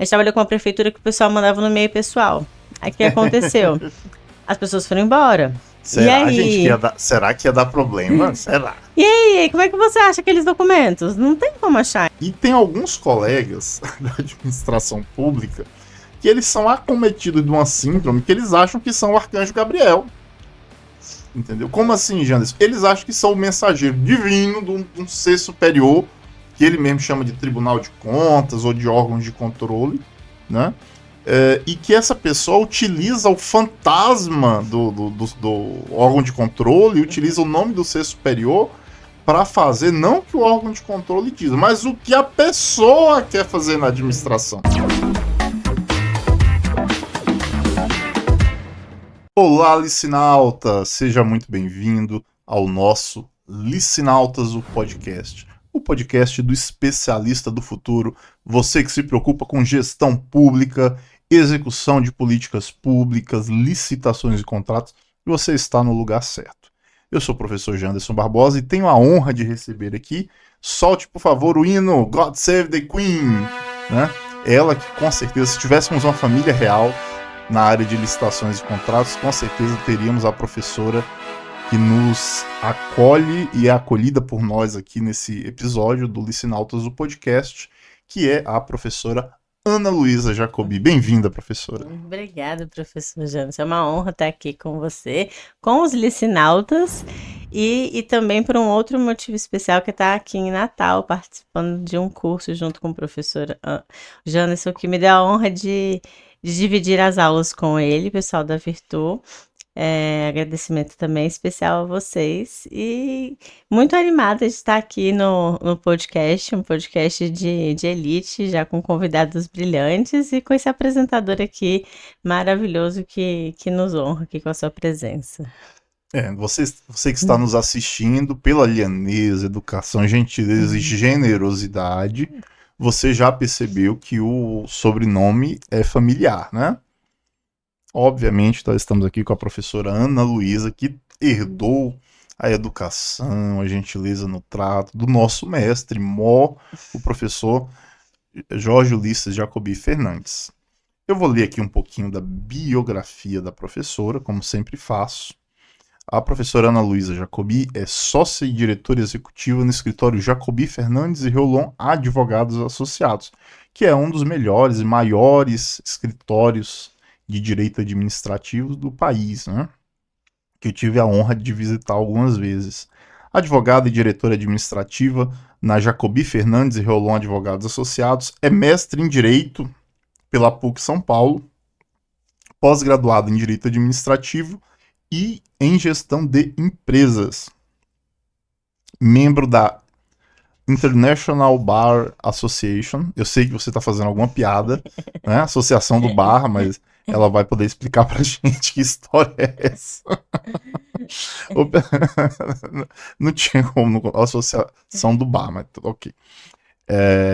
gente trabalhou com uma prefeitura que o pessoal mandava no e-mail pessoal. Aí o que aconteceu? As pessoas foram embora. Será, gente, será que ia dar problema? Será? E aí, como é que você acha aqueles documentos? Não tem como achar. E tem alguns colegas da administração pública que eles são acometidos de uma síndrome que eles acham que são o Arcanjo Gabriel. Entendeu? Como assim, Janderson? Eles acham que são o mensageiro divino de um ser superior, que ele mesmo chama de Tribunal de Contas ou de órgãos de controle, né? E que essa pessoa utiliza o fantasma do órgão de controle, utiliza o nome do ser superior para fazer não o que o órgão de controle diz, mas o que a pessoa quer fazer na administração. Olá, Licinauta! Seja muito bem-vindo ao nosso Licinautas, o podcast do especialista do futuro, você que se preocupa com gestão pública, execução de políticas públicas, licitações e contratos, você está no lugar certo. Eu sou o professor Janderson Barbosa e tenho a honra de receber aqui, solte por favor o hino God Save the Queen, né? Ela que com certeza, se tivéssemos uma família real na área de licitações e contratos, com certeza teríamos a professora que nos acolhe e é acolhida por nós aqui nesse episódio do Licinautas, o podcast, que é a professora Ana Luísa Jacobi. Bem-vinda, professora. Obrigada, professor Janderson. É uma honra estar aqui com você, com os licinautas e também por um outro motivo especial, que está aqui em Natal, participando de um curso junto com o professor Janderson, que me deu a honra de dividir as aulas com ele, pessoal da Virtu. Agradecimento também especial a vocês e muito animada de estar aqui no podcast, um podcast de elite, já com convidados brilhantes e com esse apresentador aqui maravilhoso que nos honra aqui com a sua presença. Você que está nos assistindo, pela lianeza, educação, gentileza e generosidade, você já percebeu que o sobrenome é familiar, né? Obviamente, nós estamos aqui com a professora Ana Luísa, que herdou a educação, a gentileza no trato do nosso mestre, o professor Jorge Ulisses Jacobi Fernandes. Eu vou ler aqui um pouquinho da biografia da professora, como sempre faço. A professora Ana Luísa Jacobi é sócia e diretora executiva no escritório Jacobi Fernandes e Rolon Advogados Associados, que é um dos melhores e maiores escritórios de direito administrativo do país, né? Que eu tive a honra de visitar algumas vezes. Advogada e diretora administrativa na Jacobi Fernandes e Rolon Advogados Associados, é mestre em Direito pela PUC São Paulo, pós-graduada em Direito Administrativo e em Gestão de Empresas. Membro da International Bar Association. Eu sei que você está fazendo alguma piada, né? Associação do Bar, mas ela vai poder explicar pra gente que história é essa. Não tinha como, Associação do Bar, mas ok.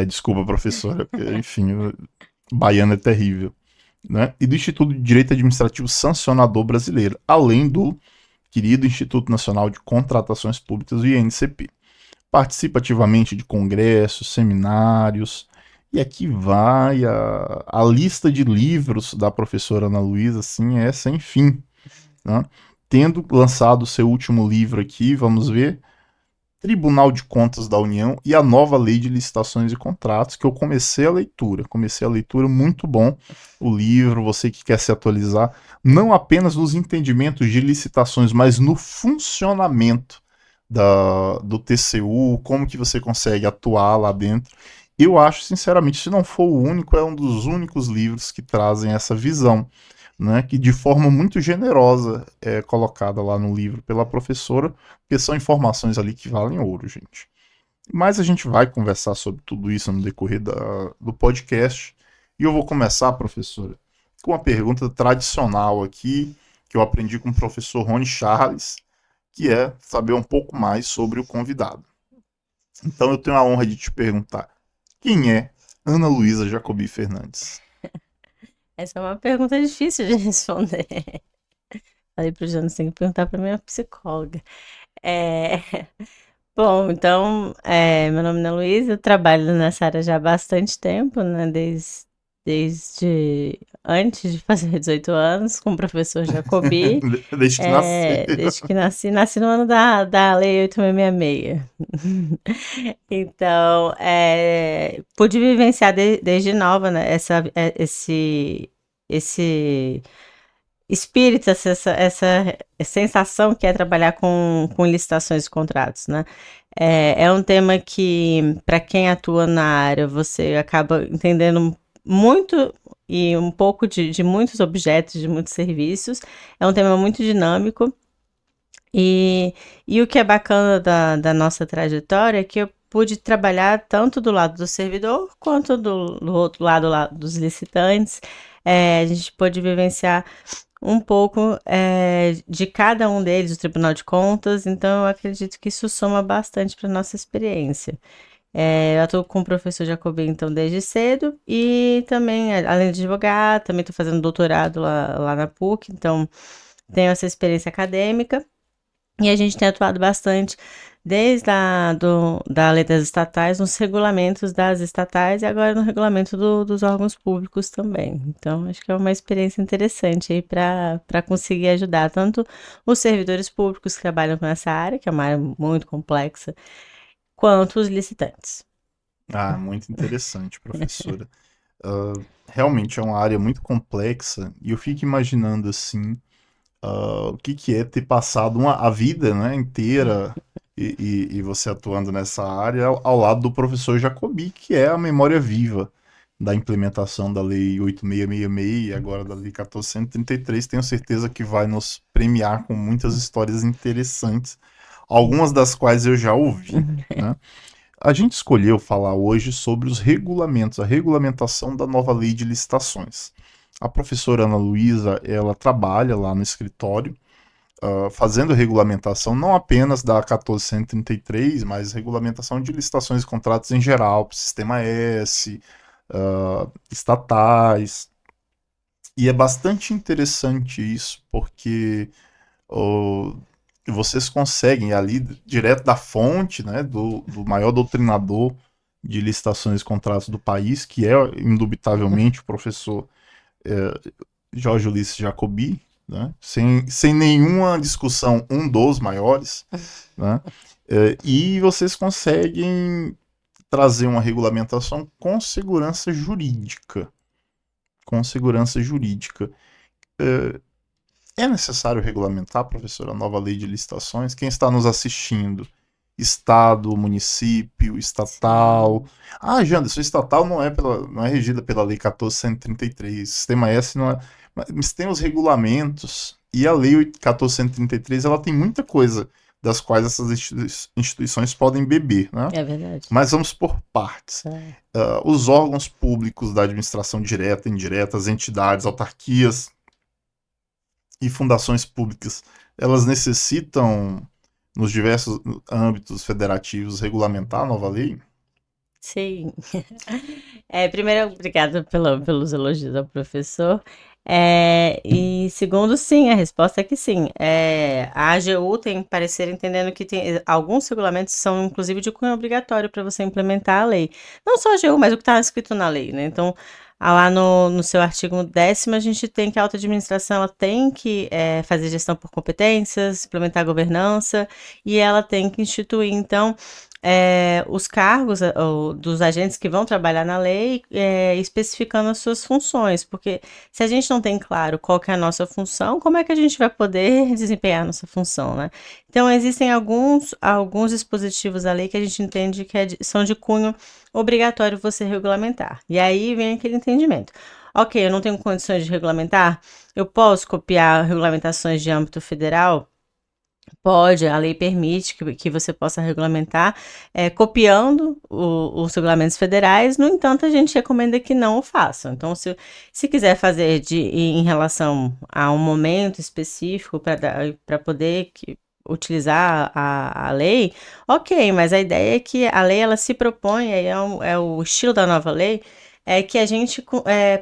Desculpa, professora, porque, enfim, baiano é terrível. Né? E do Instituto de Direito Administrativo Sancionador Brasileiro, além do querido Instituto Nacional de Contratações Públicas, o INCP. Participa ativamente de congressos, seminários, e aqui vai a lista de livros da professora Ana Luísa, assim, é sem fim. Né? Tendo lançado o seu último livro aqui, vamos ver, Tribunal de Contas da União e a nova Lei de Licitações e Contratos, que eu comecei a leitura, muito bom o livro, você que quer se atualizar, não apenas nos entendimentos de licitações, mas no funcionamento do TCU, como que você consegue atuar lá dentro. Eu acho, sinceramente, se não for o único, é um dos únicos livros que trazem essa visão, né, que de forma muito generosa é colocada lá no livro pela professora, porque são informações ali que valem ouro, gente. Mas a gente vai conversar sobre tudo isso no decorrer do podcast, e eu vou começar, professora, com uma pergunta tradicional aqui, que eu aprendi com o professor Rony Charles, que é saber um pouco mais sobre o convidado. Então eu tenho a honra de te perguntar, quem é Ana Luísa Jacobi Fernandes? Essa é uma pergunta difícil de responder. Falei pro Janderson, tem que perguntar para minha psicóloga. Bom, então, meu nome é Ana Luísa, eu trabalho nessa área já há bastante tempo, né, desde desde antes de fazer 18 anos, com o professor Jacobi. Desde que nasceu. Desde que nasci no ano da Lei 8666. Então, pude vivenciar desde nova, né, esse espírito, essa sensação que é trabalhar com licitações e contratos, né? É um tema que, para quem atua na área, você acaba entendendo muito e um pouco de muitos objetos, de muitos serviços. É um tema muito dinâmico. E o que é bacana da nossa trajetória é que eu pude trabalhar tanto do lado do servidor quanto do outro lado lá dos licitantes. A gente pôde vivenciar um pouco de cada um deles, o Tribunal de Contas, então eu acredito que isso soma bastante para a nossa experiência. Eu atuo com o professor Jacobi, então, desde cedo, e também, além de advogado, também estou fazendo doutorado lá na PUC, então tenho essa experiência acadêmica. E a gente tem atuado bastante desde da lei das estatais, nos regulamentos das estatais e agora no regulamento dos órgãos públicos também. Então, acho que é uma experiência interessante aí para conseguir ajudar tanto os servidores públicos que trabalham com essa área, que é uma área muito complexa, quanto os licitantes. Muito interessante, professora. Realmente é uma área muito complexa e eu fico imaginando assim, o que é ter passado a vida, né, inteira e você atuando nessa área ao lado do professor Jacobi, que é a memória viva da implementação da Lei 8666 e agora da Lei 1433. Tenho certeza que vai nos premiar com muitas histórias interessantes, algumas das quais eu já ouvi, né? A gente escolheu falar hoje sobre os regulamentos, a regulamentação da nova lei de licitações. A professora Ana Luísa, ela trabalha lá no escritório, fazendo regulamentação não apenas da 1433, mas regulamentação de licitações e contratos em geral, Sistema S, estatais. E é bastante interessante isso, porque vocês conseguem ali, direto da fonte, né, do maior doutrinador de licitações e contratos do país, que é indubitavelmente o professor Jorge Ulisses Jacobi, né, sem nenhuma discussão, um dos maiores, né, e vocês conseguem trazer uma regulamentação com segurança jurídica. Com segurança jurídica. É necessário regulamentar, professor, a nova lei de licitações? Quem está nos assistindo? Estado, município, estatal. Janderson, estatal não é regida pela Lei 1433. Sistema S não é. Mas tem os regulamentos. E a Lei 1433 ela tem muita coisa das quais essas instituições podem beber, né? É verdade. Mas vamos por partes. Os órgãos públicos da administração direta, indireta, as entidades, autarquias e fundações públicas, elas necessitam, nos diversos âmbitos federativos, regulamentar a nova lei? Sim. Primeiro, obrigada pelos elogios ao professor. E segundo, sim, a resposta é que sim. A AGU tem parecer entendendo que tem alguns regulamentos são, inclusive, de cunho obrigatório para você implementar a lei. Não só a AGU, mas o que está escrito na lei, né? Então, lá no seu artigo 10º, a gente tem que a auto-administração ela tem que fazer gestão por competências, implementar a governança, e ela tem que instituir, então, os cargos dos agentes que vão trabalhar na lei, especificando as suas funções, porque se a gente não tem claro qual que é a nossa função, como é que a gente vai poder desempenhar a nossa função, né? Então, existem alguns dispositivos da lei que a gente entende que são de cunho obrigatório você regulamentar. E aí vem aquele entendimento. Ok, eu não tenho condições de regulamentar, eu posso copiar regulamentações de âmbito federal? Pode, a lei permite que você possa regulamentar copiando os regulamentos federais, no entanto, a gente recomenda que não o façam. Então, se quiser fazer em relação a um momento específico para poder utilizar a lei, ok, mas a ideia é que a lei ela se propõe, é o estilo da nova lei, é que a gente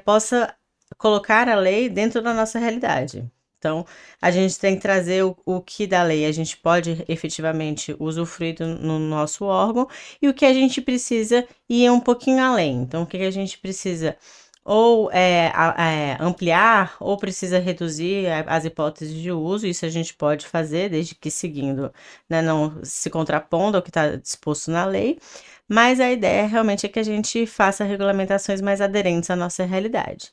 possa colocar a lei dentro da nossa realidade. Então, a gente tem que trazer o que da lei a gente pode efetivamente usufruir no nosso órgão e o que a gente precisa ir um pouquinho além. Então, o que a gente precisa ou ampliar ou precisa reduzir as hipóteses de uso. Isso a gente pode fazer, desde que seguindo, né, não se contrapondo ao que está disposto na lei. Mas a ideia realmente é que a gente faça regulamentações mais aderentes à nossa realidade.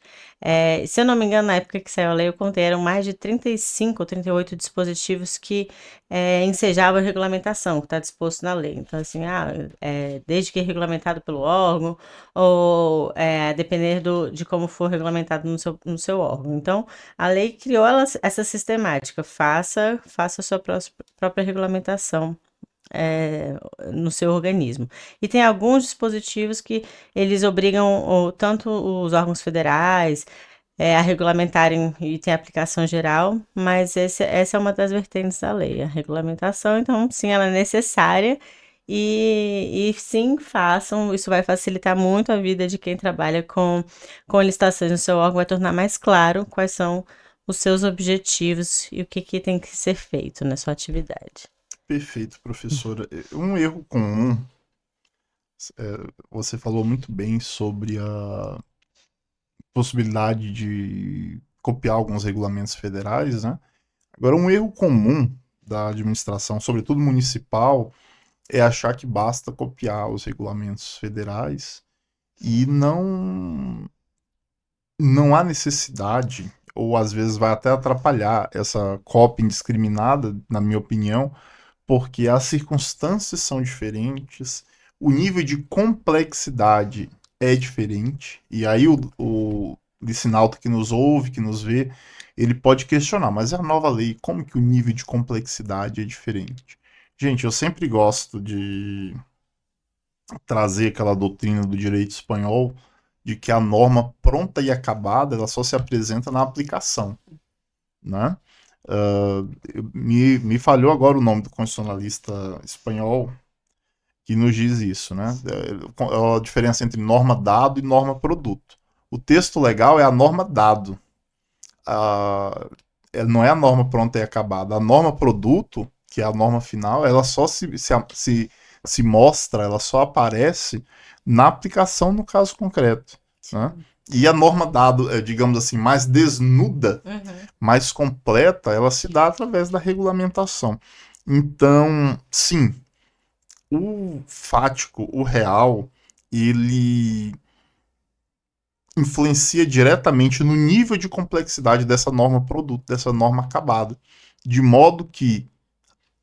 Se eu não me engano, na época que saiu a lei, eu contei, eram mais de 35 ou 38 dispositivos que ensejavam a regulamentação, que está disposto na lei. Então, assim, desde que é regulamentado pelo órgão, ou a depender de como for regulamentado no seu órgão. Então, a lei criou essa sistemática, faça a sua própria regulamentação no seu organismo. E tem alguns dispositivos que eles obrigam tanto os órgãos federais a regulamentarem e tem aplicação geral, mas essa é uma das vertentes da lei, a regulamentação. Então, sim, ela é necessária e sim, façam. Isso vai facilitar muito a vida de quem trabalha com licitações no seu órgão, vai tornar mais claro quais são os seus objetivos e o que tem que ser feito na sua atividade. Perfeito, professora. Um erro comum, você falou muito bem sobre a possibilidade de copiar alguns regulamentos federais, né? Agora, um erro comum da administração, sobretudo municipal, é achar que basta copiar os regulamentos federais e não há necessidade, ou às vezes vai até atrapalhar essa cópia indiscriminada, na minha opinião, porque as circunstâncias são diferentes, o nível de complexidade é diferente, e aí o licinauta que nos ouve, que nos vê, ele pode questionar, mas é a nova lei, como que o nível de complexidade é diferente? Gente, eu sempre gosto de trazer aquela doutrina do direito espanhol de que a norma pronta e acabada ela só se apresenta na aplicação, né? Me falhou agora o nome do constitucionalista espanhol que nos diz isso, né? A diferença entre norma dado e norma produto. O texto legal é a norma dado, não é a norma pronta e acabada. A norma produto, que é a norma final, ela só se mostra, ela só aparece na aplicação no caso concreto, né? E a norma dado, digamos assim, mais desnuda, mais completa, ela se dá através da regulamentação. Então, sim, o fático, o real, ele influencia diretamente no nível de complexidade dessa norma produto, dessa norma acabada. De modo que,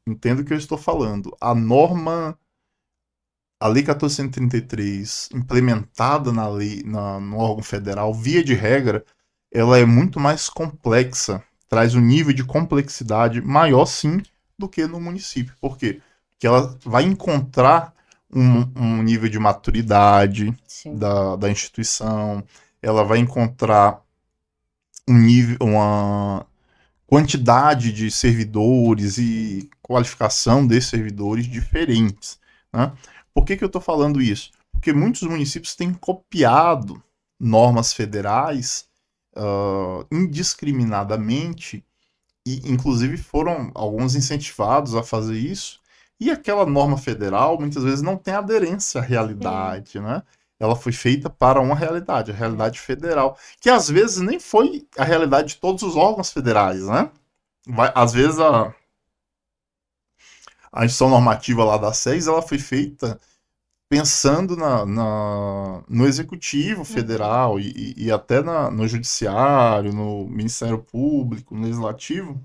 entendo o que eu estou falando, a Lei 1433, implementada na lei, no órgão federal, via de regra, ela é muito mais complexa, traz um nível de complexidade maior, sim, do que no município. Por quê? Porque ela vai encontrar um nível de maturidade da instituição, ela vai encontrar uma quantidade de servidores e qualificação desses servidores diferentes, né? Por que eu estou falando isso? Porque muitos municípios têm copiado normas federais indiscriminadamente e, inclusive, foram alguns incentivados a fazer isso. E aquela norma federal muitas vezes não tem aderência à realidade, né? Ela foi feita para uma realidade, a realidade federal, que às vezes nem foi a realidade de todos os órgãos federais, né? Às vezes a instituição normativa lá da SES, ela foi feita pensando no executivo federal e até no judiciário, no Ministério Público, no legislativo,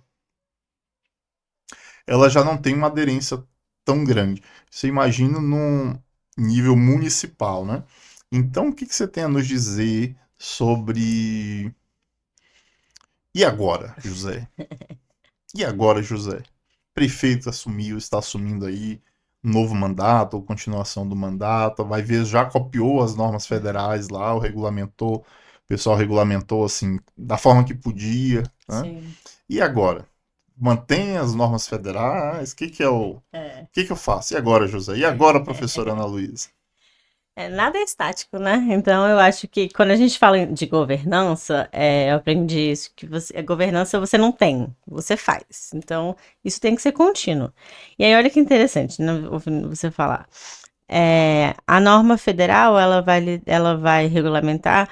ela já não tem uma aderência tão grande. Você imagina num nível municipal, né? Então, o que você tem a nos dizer sobre... E agora, José? E agora, José? Prefeito assumiu, está assumindo aí um novo mandato ou continuação do mandato, vai ver, já copiou as normas federais lá, o pessoal regulamentou assim, da forma que podia, né? Sim. E agora? Mantém as normas federais? O que eu faço? E agora, José? E agora, professora Ana Luísa? Nada é estático, né? Então eu acho que quando a gente fala de governança, eu aprendi isso, que a governança você não tem, você faz. Então, isso tem que ser contínuo. E aí, olha que interessante, né, ouvindo você falar. A norma federal, ela vai regulamentar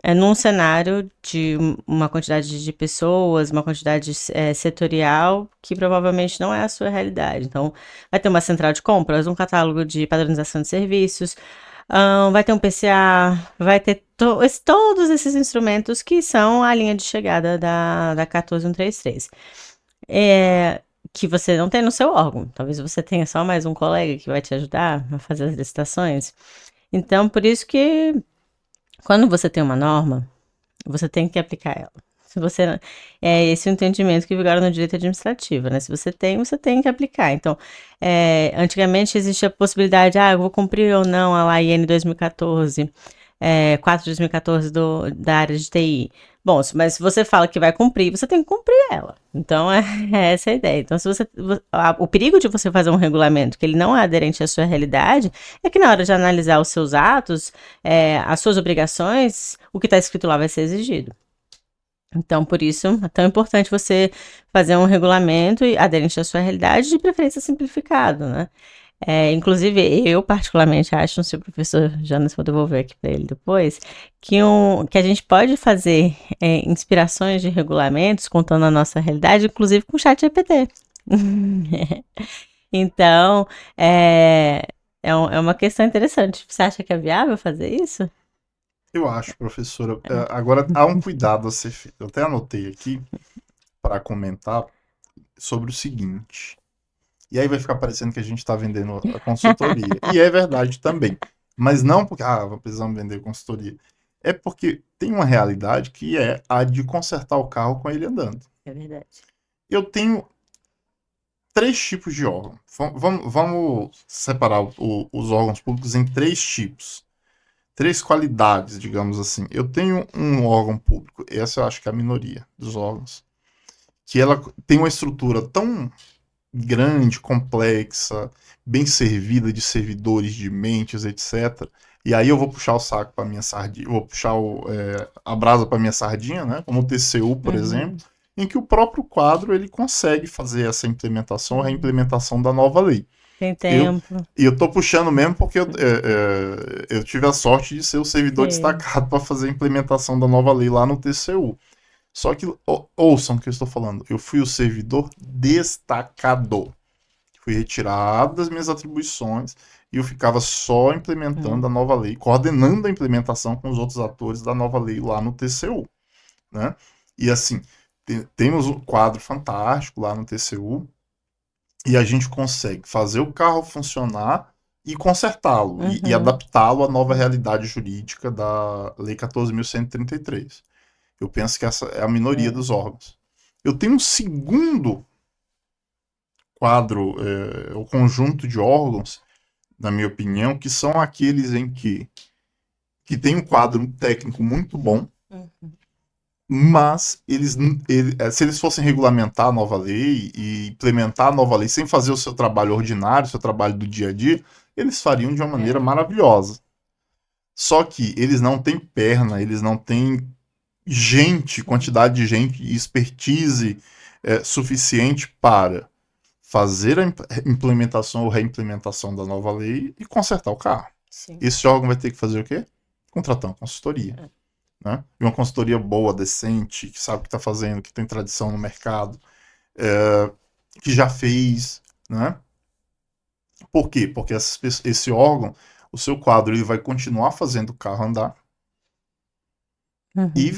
É num cenário de uma quantidade de pessoas, uma quantidade setorial que provavelmente não é a sua realidade. Então, vai ter uma central de compras, um catálogo de padronização de serviços, vai ter um PCA, vai ter todos esses instrumentos que são a linha de chegada da 14133. Que você não tem no seu órgão. Talvez você tenha só mais um colega que vai te ajudar a fazer as licitações. Então, por isso que quando você tem uma norma, você tem que aplicar ela. Se você é esse o entendimento que vigora no direito administrativo, né? Se você tem que aplicar. Então, antigamente existia a possibilidade, eu vou cumprir ou não a LAIN 2014, 4 de 2014 da área de TI. Bom, mas se você fala que vai cumprir, você tem que cumprir ela. Então, é essa a ideia. Então, o perigo de você fazer um regulamento que ele não é aderente à sua realidade é que na hora de analisar os seus atos, as suas obrigações, o que está escrito lá vai ser exigido. Então, por isso, é tão importante você fazer um regulamento aderente à sua realidade, de preferência simplificado, né? Inclusive, eu particularmente acho, se o professor Jonas for devolver aqui para ele depois, que a gente pode fazer inspirações de regulamentos contando a nossa realidade, inclusive com o chat GPT. Então, é uma questão interessante. Você acha que é viável fazer isso? Eu acho, professora. Agora, há um cuidado a ser feito. Eu até anotei aqui para comentar sobre o seguinte. E aí vai ficar parecendo que a gente está vendendo a consultoria. E é verdade também. Mas não porque, precisamos vender consultoria. É porque tem uma realidade que é a de consertar o carro com ele andando. É verdade. Eu tenho 3 tipos de órgão. Vamos separar os órgãos públicos em 3 tipos. 3 qualidades, digamos assim. Eu tenho um órgão público, essa eu acho que é a minoria dos órgãos, que ela tem uma estrutura tão grande, complexa, bem servida de servidores, de mentes, etc. E aí eu vou puxar o saco para minha sardinha, vou puxar a brasa para minha sardinha, né? Como o TCU, por exemplo, em que o próprio quadro ele consegue fazer essa implementação, a reimplementação da nova lei. Tem tempo. E eu tô puxando mesmo porque eu tive a sorte de ser o servidor destacado para fazer a implementação da nova lei lá no TCU. Só que, ouçam o que eu estou falando, eu fui o servidor destacado. Fui retirado das minhas atribuições e eu ficava só implementando a nova lei, coordenando a implementação com os outros atores da nova lei lá no TCU. Né? E assim, temos um quadro fantástico lá no TCU, e a gente consegue fazer o carro funcionar e consertá-lo e adaptá-lo à nova realidade jurídica da Lei 14.133. Eu penso que essa é a minoria dos órgãos. Eu tenho um segundo quadro, o conjunto de órgãos, na minha opinião, que são aqueles em que tem um quadro técnico muito bom, mas se eles fossem regulamentar a nova lei e implementar a nova lei sem fazer o seu trabalho ordinário, o seu trabalho do dia a dia, eles fariam de uma maneira maravilhosa. Só que eles não têm perna, eles não têm quantidade de gente e expertise suficiente para fazer a implementação ou reimplementação da nova lei e consertar o carro. Sim. Esse órgão vai ter que fazer o quê? Contratar uma consultoria. Né? E uma consultoria boa, decente, que sabe o que está fazendo, que tem tradição no mercado, que já fez, né? Por quê? Porque esse órgão, o seu quadro, ele vai continuar fazendo o carro andar, e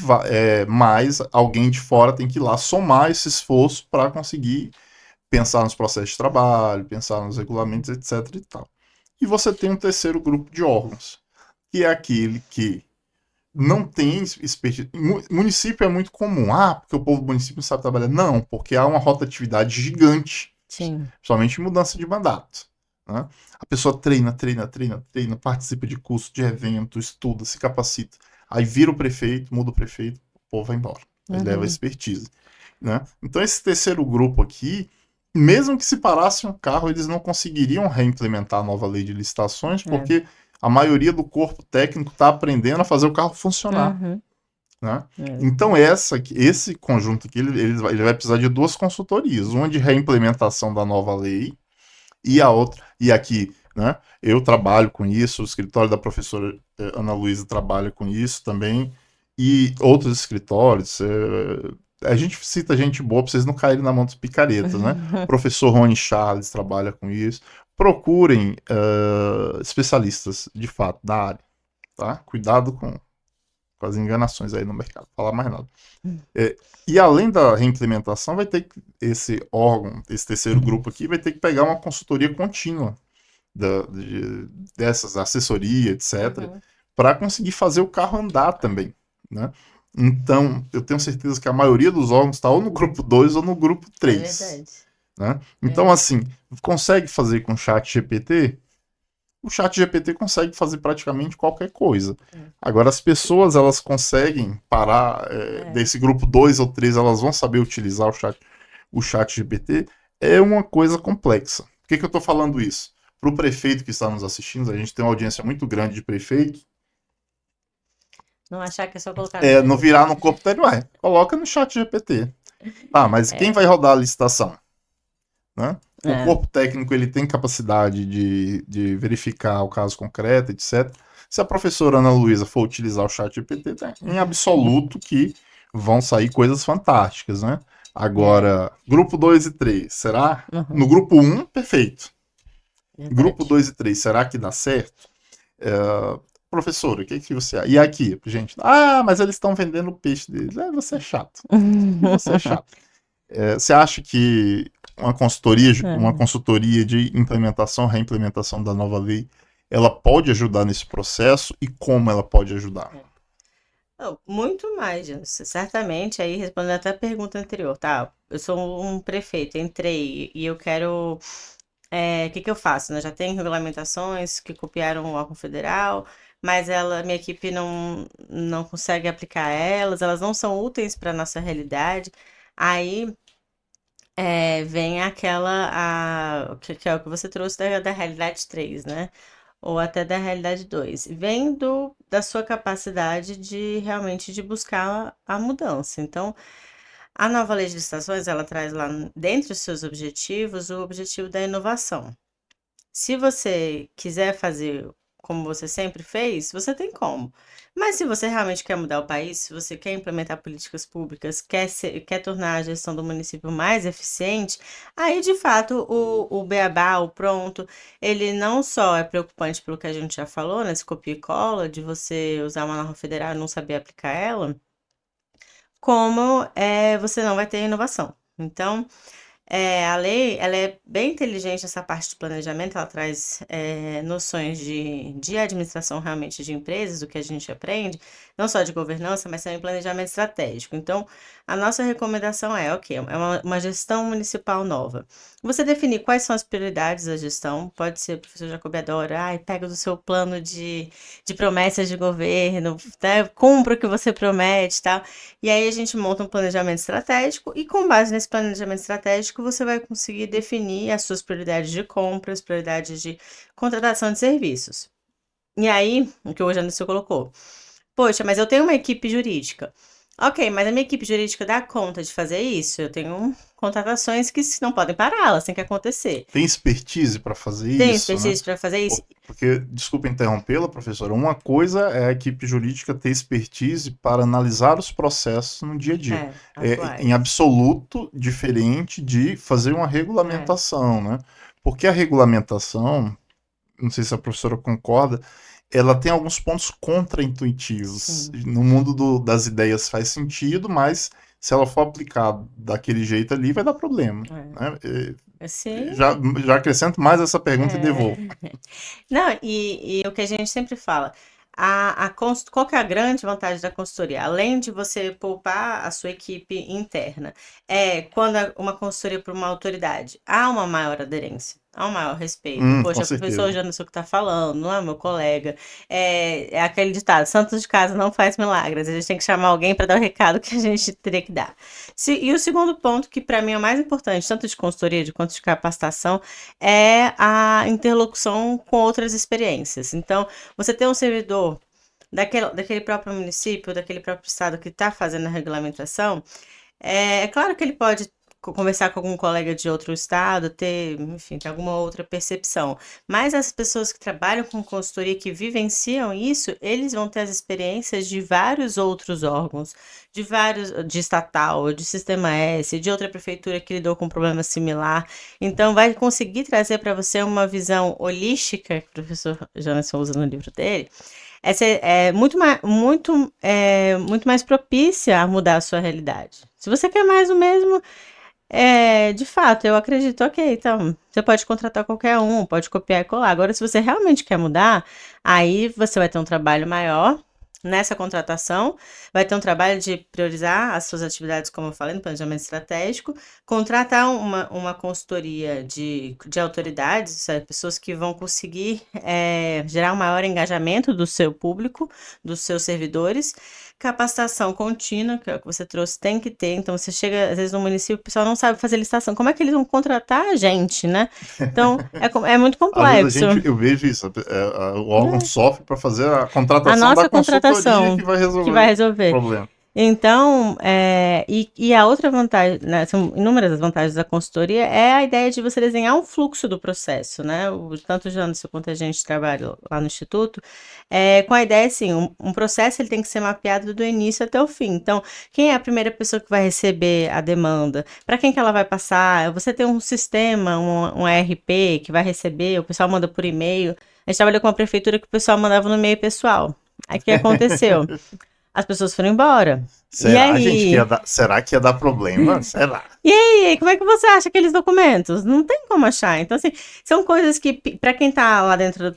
mais alguém de fora tem que ir lá somar esse esforço para conseguir pensar nos processos de trabalho, pensar nos regulamentos, etc. e tal. E você tem um terceiro grupo de órgãos, que é aquele que não tem expertise. Município é muito comum. Porque o povo do município não sabe trabalhar. Não, porque há uma rotatividade gigante. Sim. Principalmente em mudança de mandato. Né? A pessoa treina, participa de curso, de evento, estuda, se capacita. Aí vira o prefeito, muda o prefeito, o povo vai embora. Ele leva a expertise. Né? Então esse terceiro grupo aqui, mesmo que se parasse um carro, eles não conseguiriam reimplementar a nova lei de licitações, porque a maioria do corpo técnico está aprendendo a fazer o carro funcionar. Né? Então esse conjunto aqui, ele vai precisar de 2 consultorias, uma de reimplementação da nova lei e a outra, e aqui, né, eu trabalho com isso, o escritório da professora Ana Luísa trabalha com isso também, e outros escritórios. A gente cita gente boa para vocês não caírem na mão dos picaretas, né? O professor Rony Charles trabalha com isso. Procurem especialistas, de fato, da área, tá? Cuidado com as enganações aí no mercado. Falar mais nada. E além da reimplementação, vai ter que, esse órgão, esse terceiro grupo aqui, vai ter que pegar uma consultoria contínua dessas assessoria, etc., para conseguir fazer o carro andar também, né? Então, eu tenho certeza que a maioria dos órgãos está ou no grupo 2 ou no grupo 3. É verdade. Né? Então, assim, consegue fazer com o chat GPT? O chat GPT consegue fazer praticamente qualquer coisa. Agora, as pessoas, elas conseguem parar desse grupo 2 ou 3, elas vão saber utilizar o chat GPT? É uma coisa complexa. Por que eu estou falando isso? Para o prefeito que está nos assistindo, a gente tem uma audiência muito grande de prefeitos. Não achar que é só colocar não virar no computador, coloca no chat GPT. Mas quem vai rodar a licitação? Né? O corpo técnico ele tem capacidade de verificar o caso concreto, etc. Se a professora Ana Luísa for utilizar o chat GPT, em absoluto que vão sair coisas fantásticas, né? Agora, grupo 2 e 3, será? No grupo 1, perfeito. Verdade. Grupo 2 e 3, será que dá certo? Professora, o que você acha? E aqui, gente? Mas eles estão vendendo o peixe deles. Você é chato. Você é chato. Você acha que uma consultoria de implementação, reimplementação da nova lei, ela pode ajudar nesse processo e como ela pode ajudar? Muito mais, Janus. Certamente, aí respondendo até a pergunta anterior, tá? Eu sou um prefeito, entrei e eu quero... O que eu faço? Já tem regulamentações que copiaram o órgão federal, mas minha equipe não consegue aplicar elas não são úteis para a nossa realidade. Aí vem que é o que você trouxe da realidade 3, né? Ou até da realidade 2. Vem da sua capacidade de realmente de buscar a mudança. Então, a nova lei de licitações, ela traz lá, dentre os seus objetivos, o objetivo da inovação. Se você quiser fazer como você sempre fez, você tem como. Mas se você realmente quer mudar o país, se você quer implementar políticas públicas, quer tornar a gestão do município mais eficiente, aí de fato o beabá, o pronto, ele não só é preocupante pelo que a gente já falou, né? Esse copia e cola, de você usar uma norma federal e não saber aplicar ela, como você não vai ter inovação. Então, a lei, ela é bem inteligente essa parte de planejamento, ela traz noções de administração realmente de empresas, do que a gente aprende, não só de governança, mas também planejamento estratégico. Então, a nossa recomendação é uma gestão municipal nova. Você definir quais são as prioridades da gestão, pode ser, o professor Jacob adora, pega do seu plano de promessas de governo, né, cumpra o que você promete, tá? E aí a gente monta um planejamento estratégico e com base nesse planejamento estratégico você vai conseguir definir as suas prioridades de compras, prioridades de contratação de serviços. E aí, o que o Anderson colocou. Poxa, mas eu tenho uma equipe jurídica. Ok, mas a minha equipe jurídica dá conta de fazer isso? Eu tenho contratações que não podem parar, elas têm que acontecer. Tem expertise para fazer Tem isso? expertise para fazer isso? Porque, desculpa interrompê-la, professora, uma coisa é a equipe jurídica ter expertise para analisar os processos no dia a dia. É em absoluto diferente de fazer uma regulamentação, né? Porque a regulamentação, não sei se a professora concorda, ela tem alguns pontos contraintuitivos. No mundo das ideias faz sentido, mas se ela for aplicar daquele jeito ali, vai dar problema. Né? Já acrescento mais essa pergunta e devolvo. Não, e o que a gente sempre fala, qual que é a grande vantagem da consultoria? Além de você poupar a sua equipe interna, quando uma consultoria para uma autoridade, há uma maior aderência. Há um maior respeito. Poxa, o professor já não sei o que está falando, não é meu colega. É aquele ditado, santos de casa não faz milagres. A gente tem que chamar alguém para dar o recado que a gente teria que dar. E o segundo ponto, que para mim é o mais importante, tanto de consultoria quanto de capacitação, é a interlocução com outras experiências. Então, você ter um servidor daquele próprio município, daquele próprio estado que está fazendo a regulamentação, é claro que ele pode conversar com algum colega de outro estado, enfim, ter alguma outra percepção. Mas as pessoas que trabalham com consultoria, que vivenciam isso, eles vão ter as experiências de vários outros órgãos, de estatal, de Sistema S, de outra prefeitura que lidou com um problema similar. Então, vai conseguir trazer para você uma visão holística, que o professor Jonathan usa no livro dele, é muito mais propícia a mudar a sua realidade. Se você quer mais o mesmo, de fato, eu acredito, ok, então, você pode contratar qualquer um, pode copiar e colar. Agora, se você realmente quer mudar, aí você vai ter um trabalho maior nessa contratação, vai ter um trabalho de priorizar as suas atividades, como eu falei, no planejamento estratégico, contratar uma consultoria de autoridades, pessoas que vão conseguir gerar um maior engajamento do seu público, dos seus servidores. Capacitação contínua, que é o que você trouxe, tem que ter. Então, você chega, às vezes, no município, o pessoal não sabe fazer licitação. Como é que eles vão contratar a gente, né? Então, é muito Às vezes complexo. eu vejo isso, o órgão sofre para fazer a contratação A nossa da consultoria contratação que vai que vai resolver o resolver. problema. Então, e a outra vantagem, né, são inúmeras as vantagens da consultoria, é a ideia de você desenhar um fluxo do processo, né? Tanto o Janderson quanto a gente trabalha lá no Instituto, com a ideia, assim, um processo ele tem que ser mapeado do início até o fim. Então, quem é a primeira pessoa que vai receber a demanda? Para quem que ela vai passar? Você tem um sistema, um ERP que vai receber, o pessoal manda por e-mail. A gente trabalhou com uma prefeitura que o pessoal mandava no e-mail pessoal. Aí o que aconteceu? As pessoas foram embora. Será, gente, será que ia dar problema? Será? E aí, como é que você acha aqueles documentos? Não tem como achar. Então, assim, são coisas que, para quem tá lá dentro,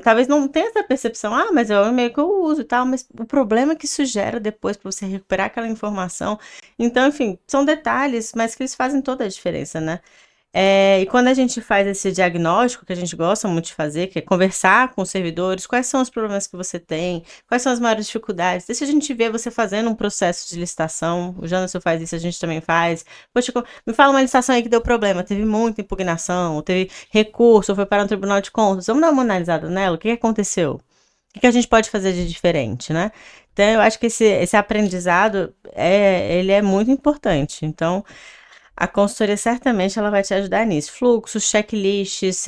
talvez não tenha essa percepção, mas é o e-mail que eu uso e tal, mas o problema que isso gera depois para você recuperar aquela informação. Então, enfim, são detalhes, mas que eles fazem toda a diferença, né? E quando a gente faz esse diagnóstico, que a gente gosta muito de fazer, que é conversar com os servidores, quais são os problemas que você tem, quais são as maiores dificuldades. Deixa a gente ver você fazendo um processo de licitação, o Janderson faz isso, a gente também faz. Poxa, me fala uma licitação aí que deu problema, teve muita impugnação, ou teve recurso, ou foi para um tribunal de contas, vamos dar uma analisada nela, o que aconteceu? O que a gente pode fazer de diferente, né? Então, eu acho que esse aprendizado, ele é muito importante. Então, a consultoria certamente ela vai te ajudar nisso. Fluxos, checklists,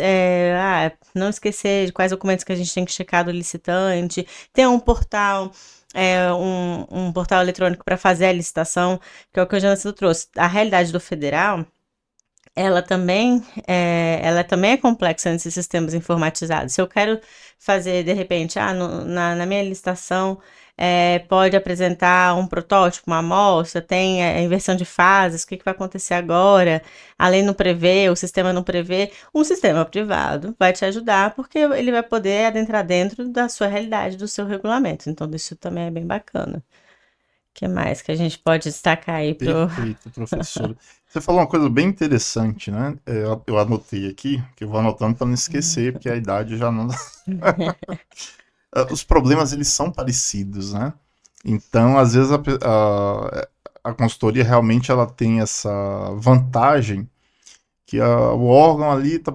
não esquecer de quais documentos que a gente tem que checar do licitante, ter um portal, um portal eletrônico para fazer a licitação, que é o que o Janderson trouxe. A realidade do federal, ela também é complexa nesses sistemas informatizados. Se eu quero fazer, de repente, na minha licitação, pode apresentar um protótipo, uma amostra, tem a inversão de fases, o que vai acontecer agora, a lei não prevê, o sistema não prevê, um sistema privado vai te ajudar, porque ele vai poder adentrar dentro da sua realidade, do seu regulamento. Então, isso também é bem bacana. O que mais que a gente pode destacar aí pro... Perfeito, professora. Você falou uma coisa bem interessante, né? Eu anotei aqui, que eu vou anotando para não esquecer, porque a idade já não dá. Os problemas, eles são parecidos, né? Então, às vezes, a consultoria realmente ela tem essa vantagem que o órgão ali está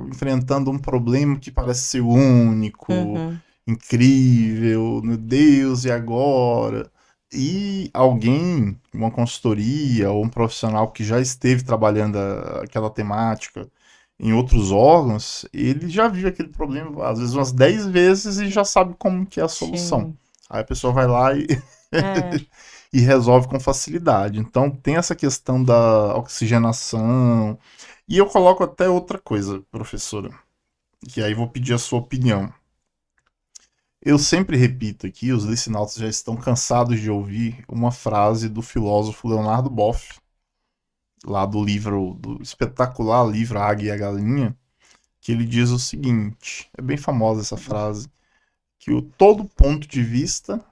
enfrentando um problema que parece ser único, incrível, meu Deus, e agora? E alguém, uma consultoria ou um profissional que já esteve trabalhando aquela temática em outros órgãos, ele já viu aquele problema, às vezes umas 10 vezes e já sabe como que é a solução. Sim. Aí a pessoa vai lá e resolve com facilidade. Então tem essa questão da oxigenação. E eu coloco até outra coisa, professora, que aí vou pedir a sua opinião. Eu sempre repito aqui, os licinautas já estão cansados de ouvir uma frase do filósofo Leonardo Boff, lá do espetacular livro A Águia e a Galinha, que ele diz o seguinte, é bem famosa essa frase, que todo ponto de vista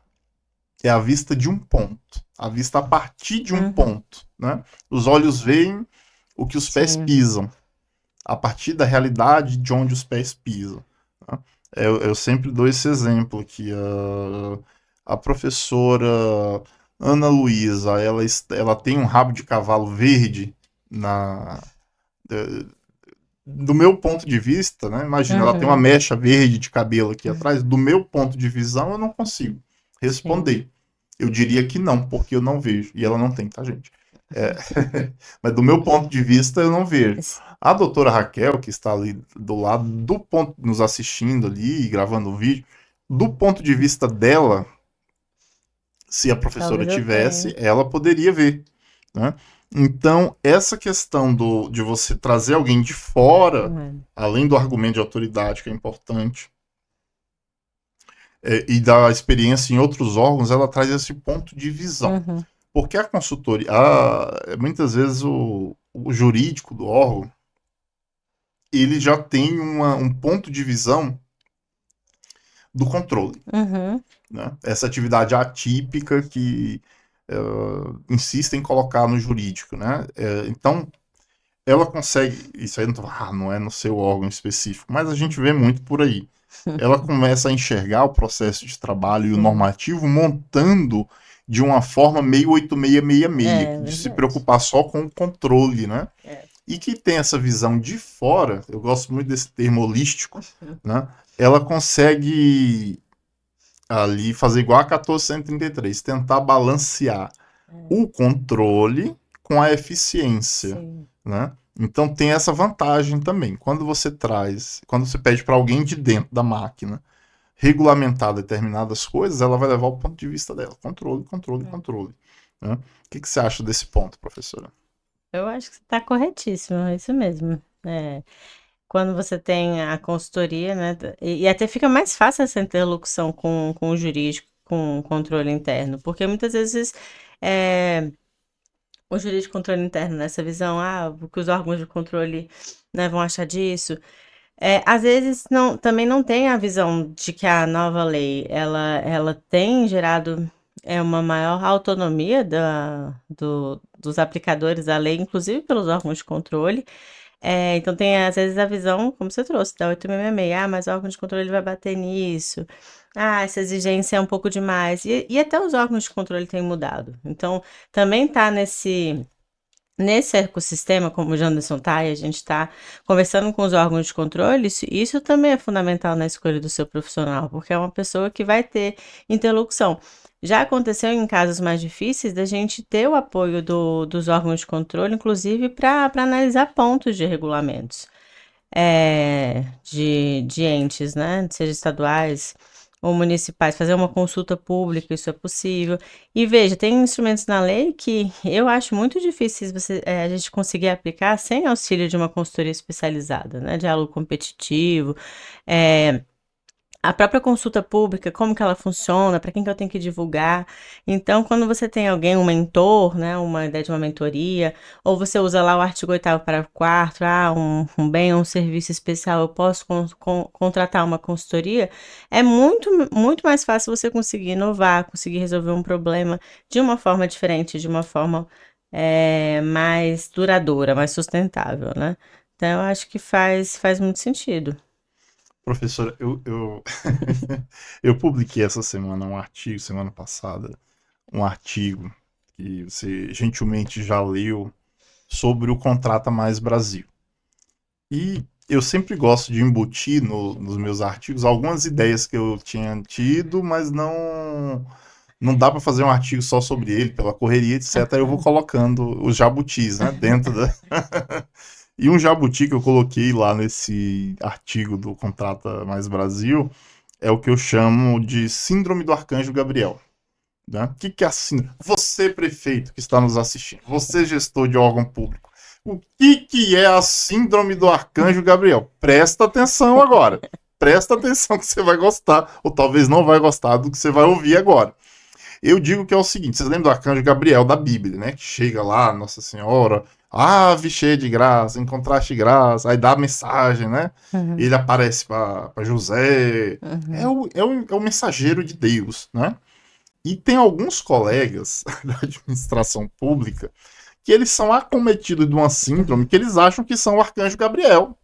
é a vista de um ponto, a vista a partir de um ponto, né? Os olhos veem o que os pés pisam, a partir da realidade de onde os pés pisam, né? Eu sempre dou esse exemplo, que a professora Ana Luísa, ela tem um rabo de cavalo verde do meu ponto de vista, né? Imagina, ela tem uma mecha verde de cabelo aqui atrás, do meu ponto de visão eu não consigo responder. Eu diria que não, porque eu não vejo, e ela não tem, tá, gente? É, mas do meu ponto de vista, eu não vejo. A doutora Raquel, que está ali do lado, nos assistindo ali, gravando o vídeo, do ponto de vista dela, se a professora Talvez eu tivesse, tenha. ela poderia ver, né? Então, essa questão de você trazer alguém de fora, É. além do argumento de autoridade, que é importante, e da experiência em outros órgãos, ela traz esse ponto de visão. Uhum. Porque a consultoria, muitas vezes o jurídico do órgão, ele já tem um ponto de visão do controle. Uhum. Né? Essa atividade atípica que insiste em colocar no jurídico. Né? Então, ela consegue, isso aí não é no seu órgão específico, mas a gente vê muito por aí. Ela começa a enxergar o processo de trabalho e o Sim. normativo montando de uma forma meio 8666, de se Verdade. preocupar só com o controle, né? É. E que tem essa visão de fora, eu gosto muito desse termo holístico, né? Ela consegue ali fazer igual a 1433, tentar balancear o controle com a eficiência, Sim. né? Então tem essa vantagem também. Quando você pede para alguém de dentro da máquina regulamentar determinadas coisas, ela vai levar o ponto de vista dela. Controle, controle, controle. Né? O que você acha desse ponto, professora? Eu acho que você está corretíssimo, é isso mesmo. É, quando você tem a consultoria, né? E até fica mais fácil essa interlocução com o jurídico, com o controle interno, porque muitas vezes é, o jurídico controle interno, nessa visão, o que os órgãos de controle, né, vão achar disso. Às vezes também não tem a visão de que a nova lei ela tem gerado uma maior autonomia dos aplicadores da lei, inclusive pelos órgãos de controle. Então tem às vezes a visão, como você trouxe, da 866, mas o órgão de controle vai bater nisso. Essa exigência é um pouco demais. E até os órgãos de controle têm mudado. Então, também está nesse ecossistema, como o Janderson está, e a gente está conversando com os órgãos de controle, isso também é fundamental na escolha do seu profissional, porque é uma pessoa que vai ter interlocução. Já aconteceu em casos mais difíceis da gente ter o apoio dos órgãos de controle, inclusive para analisar pontos de regulamentos de entes, né? Seja estaduais ou municipais, fazer uma consulta pública, isso é possível. E veja, tem instrumentos na lei que eu acho muito difíceis a gente conseguir aplicar sem auxílio de uma consultoria especializada, né? Diálogo competitivo, é, a própria consulta pública, como que ela funciona, para quem que eu tenho que divulgar. Então, quando você tem alguém, um mentor, né, uma ideia de uma mentoria, ou você usa lá o artigo 8º parágrafo 4º, um bem ou um serviço especial, eu posso contratar uma consultoria, é muito, muito mais fácil você conseguir inovar, conseguir resolver um problema de uma forma diferente, de uma forma mais duradoura, mais sustentável, né? Então, eu acho que faz muito sentido. Professora, eu publiquei essa semana um artigo, semana passada, um artigo que você gentilmente já leu sobre o Contrata Mais Brasil. E eu sempre gosto de embutir nos meus artigos algumas ideias que eu tinha tido, mas não dá para fazer um artigo só sobre ele, pela correria, etc. Aí eu vou colocando os jabutis, né, dentro da... E um jabuti que eu coloquei lá nesse artigo do Contrata Mais Brasil é o que eu chamo de Síndrome do Arcanjo Gabriel. Né? O que é a síndrome? Você, prefeito, que está nos assistindo, você, gestor de órgão público, o que é a Síndrome do Arcanjo Gabriel? Presta atenção agora. Presta atenção que você vai gostar, ou talvez não vai gostar do que você vai ouvir agora. Eu digo que é o seguinte, vocês lembram do Arcanjo Gabriel da Bíblia, né? Que chega lá, Nossa Senhora, ave cheia de graça, encontraste graça, aí dá a mensagem, né? Uhum, Ele aparece para José, uhum. é o mensageiro de Deus, né? E tem alguns colegas da administração pública que eles são acometidos de uma síndrome que eles acham que são o Arcanjo Gabriel.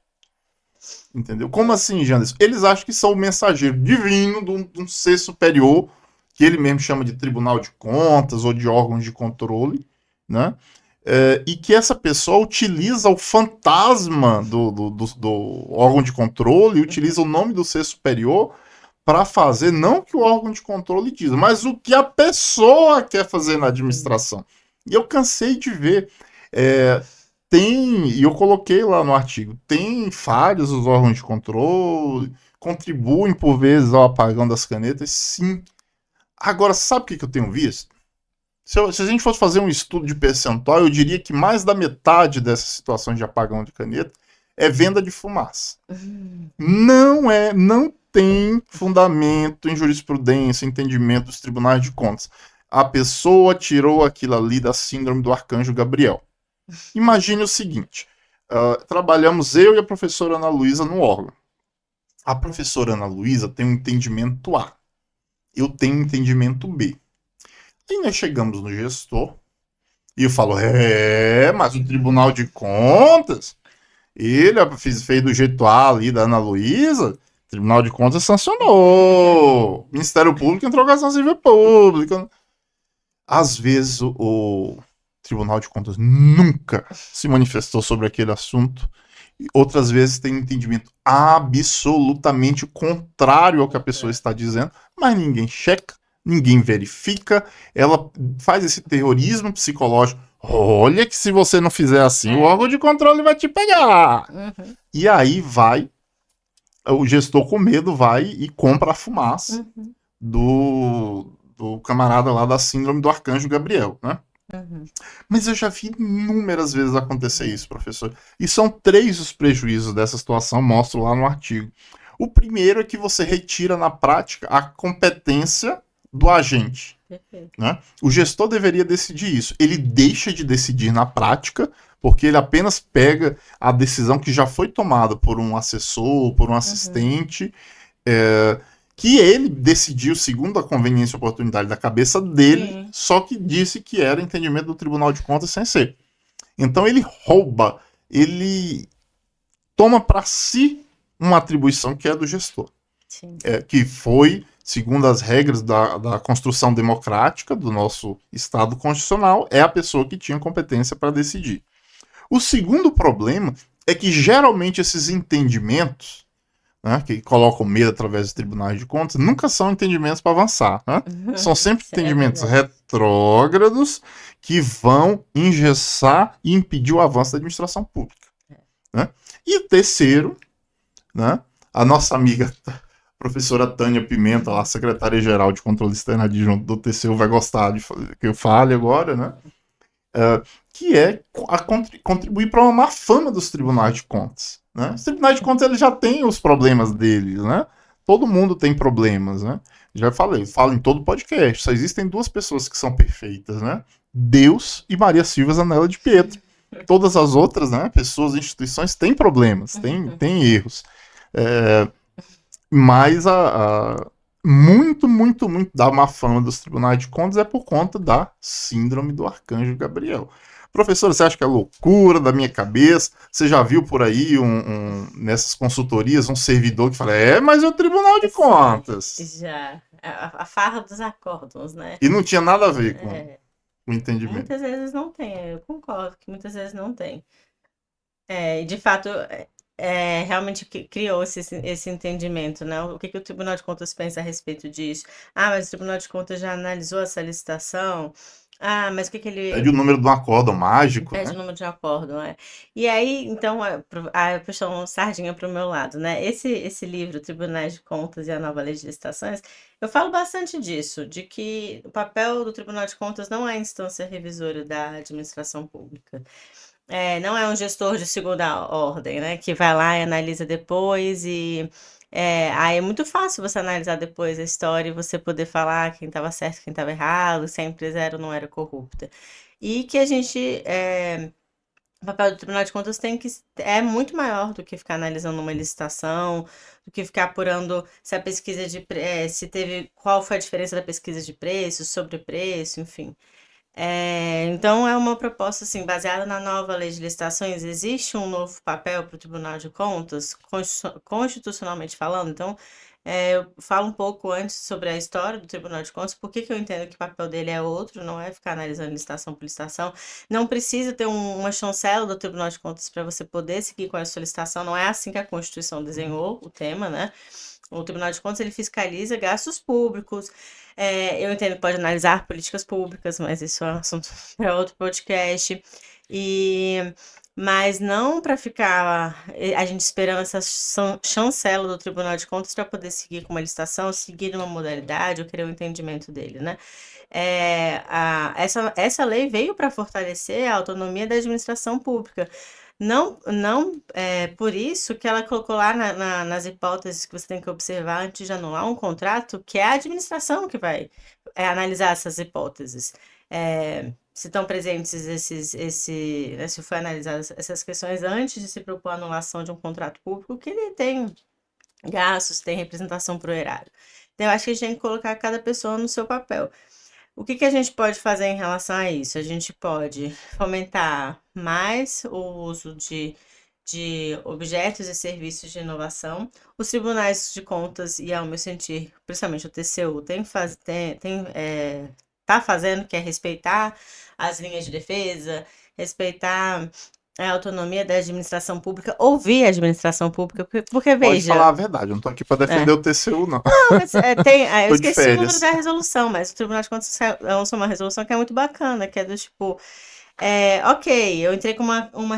Entendeu? Como assim, Janderson? Eles acham que são o mensageiro divino de um ser superior, que ele mesmo chama de tribunal de contas ou de órgãos de controle, né? E que essa pessoa utiliza o fantasma do órgão de controle, utiliza o nome do ser superior para fazer não o que o órgão de controle diz, mas o que a pessoa quer fazer na administração. E eu cansei de ver. É, e eu coloquei lá no artigo, tem falhas os órgãos de controle, contribuem por vezes ao apagão das canetas, sim. Agora, sabe o que eu tenho visto? Se a gente fosse fazer um estudo de percentual, eu diria que mais da metade dessas situações de apagão de caneta é venda de fumaça. Não tem fundamento em jurisprudência, entendimento dos tribunais de contas. A pessoa tirou aquilo ali da síndrome do arcanjo Gabriel. Imagine o seguinte: trabalhamos eu e a professora Ana Luísa no órgão. A professora Ana Luísa tem um entendimento A, eu tenho um entendimento B. E nós chegamos no gestor e eu falo: mas o Tribunal de Contas, ele fez do jeito A ali da Ana Luísa, o Tribunal de Contas sancionou. O Ministério Público entrou com ação civil pública. Às vezes o Tribunal de Contas nunca se manifestou sobre aquele assunto. Outras vezes tem um entendimento absolutamente contrário ao que a pessoa está dizendo, mas ninguém checa, ninguém verifica, ela faz esse terrorismo psicológico. Olha que se você não fizer assim, o órgão de controle vai te pegar. E aí o gestor com medo vai e compra a fumaça do camarada lá da síndrome do arcanjo Gabriel, né? Mas eu já vi inúmeras vezes acontecer isso, professor. E são 3 os prejuízos dessa situação, mostro lá no artigo. O primeiro é que você retira na prática a competência do agente. Né? O gestor deveria decidir isso. Ele deixa de decidir na prática, porque ele apenas pega a decisão que já foi tomada por um assessor, por um assistente, que ele decidiu segundo a conveniência e oportunidade da cabeça dele, só que disse que era entendimento do Tribunal de Contas sem ser. Então ele rouba, ele toma para si uma atribuição que é do gestor. Que foi, segundo as regras da construção democrática do nosso Estado constitucional, é a pessoa que tinha competência para decidir. O segundo problema é que geralmente esses entendimentos, né, que colocam medo através dos tribunais de contas, nunca são entendimentos para avançar. Né? São sempre entendimentos retrógrados que vão engessar e impedir o avanço da administração pública. Né? E o terceiro, né, a nossa amiga professora Tânia Pimenta, lá, secretária-geral de Controle Externo Adjunto do TCU, vai gostar de que eu fale agora, né? Que é contribuir para uma má fama dos tribunais de contas. Né? Os tribunais de contas eles já têm os problemas deles, né? Todo mundo tem problemas, né? Já falei, falo em todo podcast, só existem 2 pessoas que são perfeitas, né? Deus e Maria Silvia Zanella de Pietro. Todas as outras, né, pessoas e instituições têm problemas, têm erros. Mas muito da má fama dos tribunais de contas é por conta da síndrome do arcanjo Gabriel. Professor, você acha que é loucura da minha cabeça? Você já viu por aí nessas consultorias um servidor que fala, mas é o Tribunal de Contas. Já. A farra dos acórdons, né? E não tinha nada a ver com o entendimento. Muitas vezes não tem, eu concordo que muitas vezes não tem. De fato, realmente criou esse entendimento, né? O que o Tribunal de Contas pensa a respeito disso? Mas o Tribunal de Contas já analisou essa licitação? Mas o que ele... Pede o número de um acórdão mágico, Pede o número de um acórdão, E aí, então, puxou uma sardinha para o meu lado, né? Esse livro, Tribunais de Contas e a Nova Lei de Licitações, eu falo bastante disso, de que o papel do Tribunal de Contas não é a instância revisora da administração pública. Não é um gestor de segunda ordem, né? Que vai lá e analisa depois aí é muito fácil você analisar depois a história e você poder falar quem estava certo, quem estava errado, se a empresa era ou não era corrupta. E que a gente... o papel do Tribunal de Contas é muito maior do que ficar analisando uma licitação, do que ficar apurando se a pesquisa se teve, qual foi a diferença da pesquisa de preço, sobrepreço, enfim. Então é uma proposta assim, baseada na nova lei de licitações. Existe um novo papel para o Tribunal de Contas, constitucionalmente falando. Então, eu falo um pouco antes sobre a história do Tribunal de Contas, por que eu entendo que o papel dele é outro, não é ficar analisando licitação por licitação. Não precisa ter uma chancela do Tribunal de Contas para você poder seguir com a sua licitação, não é assim que a Constituição desenhou o tema, né? O Tribunal de Contas ele fiscaliza gastos públicos. Eu entendo que pode analisar políticas públicas, mas isso é um assunto para outro podcast. E mas não para ficar a gente esperando essa chancela do Tribunal de Contas para poder seguir com uma licitação, seguir uma modalidade ou querer o entendimento dele, né? Essa lei veio para fortalecer a autonomia da administração pública. Não por isso que ela colocou lá nas hipóteses que você tem que observar antes de anular um contrato, que é a administração que vai analisar essas hipóteses. Se estão presentes né, se foi analisadas essas questões antes de se propor a anulação de um contrato público, que ele tem gastos, tem representação para o erário. Então, eu acho que a gente tem que colocar cada pessoa no seu papel. O que a gente pode fazer em relação a isso? A gente pode fomentar mais o uso de objetos e serviços de inovação. Os tribunais de contas, e ao meu sentir, principalmente o TCU, tá fazendo, que é respeitar as linhas de defesa, respeitar a autonomia da administração pública, ouvir a administração pública, porque Pode falar veja, a verdade, eu não tô aqui pra defender é, o TCU, não. não, mas eu Tô de esqueci o número férias. da resolução, mas o Tribunal de Contas lançou uma resolução que é muito bacana, que é do tipo, ok, eu entrei com uma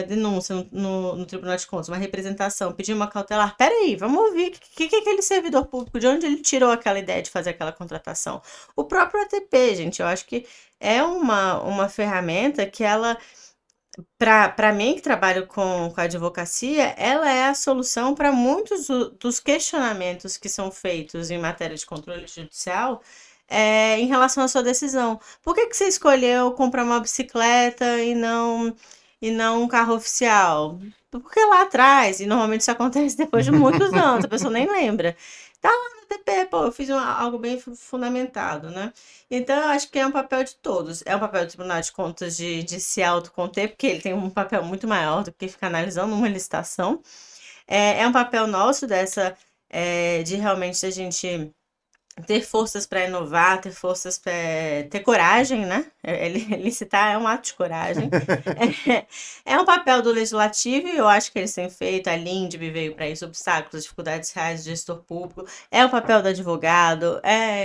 denúncia no Tribunal de Contas, uma representação, pedi uma cautelar, peraí, vamos ouvir o que aquele servidor público, de onde ele tirou aquela ideia de fazer aquela contratação. O próprio ATP, gente, eu acho que é uma ferramenta que ela para mim, que trabalho com a advocacia, ela é a solução para muitos dos questionamentos que são feitos em matéria de controle judicial em relação à sua decisão. Por que você escolheu comprar uma bicicleta e não um carro oficial? Porque lá atrás, e normalmente isso acontece depois de muitos anos, a pessoa nem lembra. Tá lá no TP, pô, eu fiz algo bem fundamentado, né? Então, eu acho que é um papel de todos. É um papel do Tribunal de Contas de se autoconter, porque ele tem um papel muito maior do que ficar analisando uma licitação. É um papel nosso de realmente a gente ter forças para inovar, ter forças para ter coragem, né? Licitar é um ato de coragem. É um papel do legislativo e eu acho que eles têm feito. A LINDB veio para isso, obstáculos, dificuldades reais do gestor público. É o papel do advogado.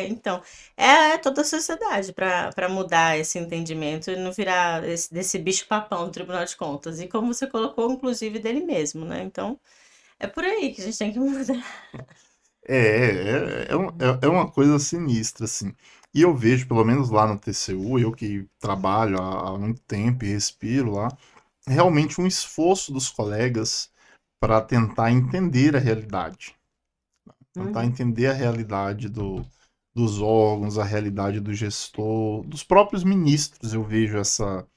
Então, é toda a sociedade para mudar esse entendimento e não virar desse bicho-papão do Tribunal de Contas. E como você colocou, inclusive, dele mesmo, né? Então, é por aí que a gente tem que mudar. É uma coisa sinistra, assim. E eu vejo, pelo menos lá no TCU, eu que trabalho há muito tempo e respiro lá, realmente um esforço dos colegas para tentar entender a realidade. Tentar Uhum. entender a realidade dos órgãos, a realidade do gestor, dos próprios ministros, eu vejo essa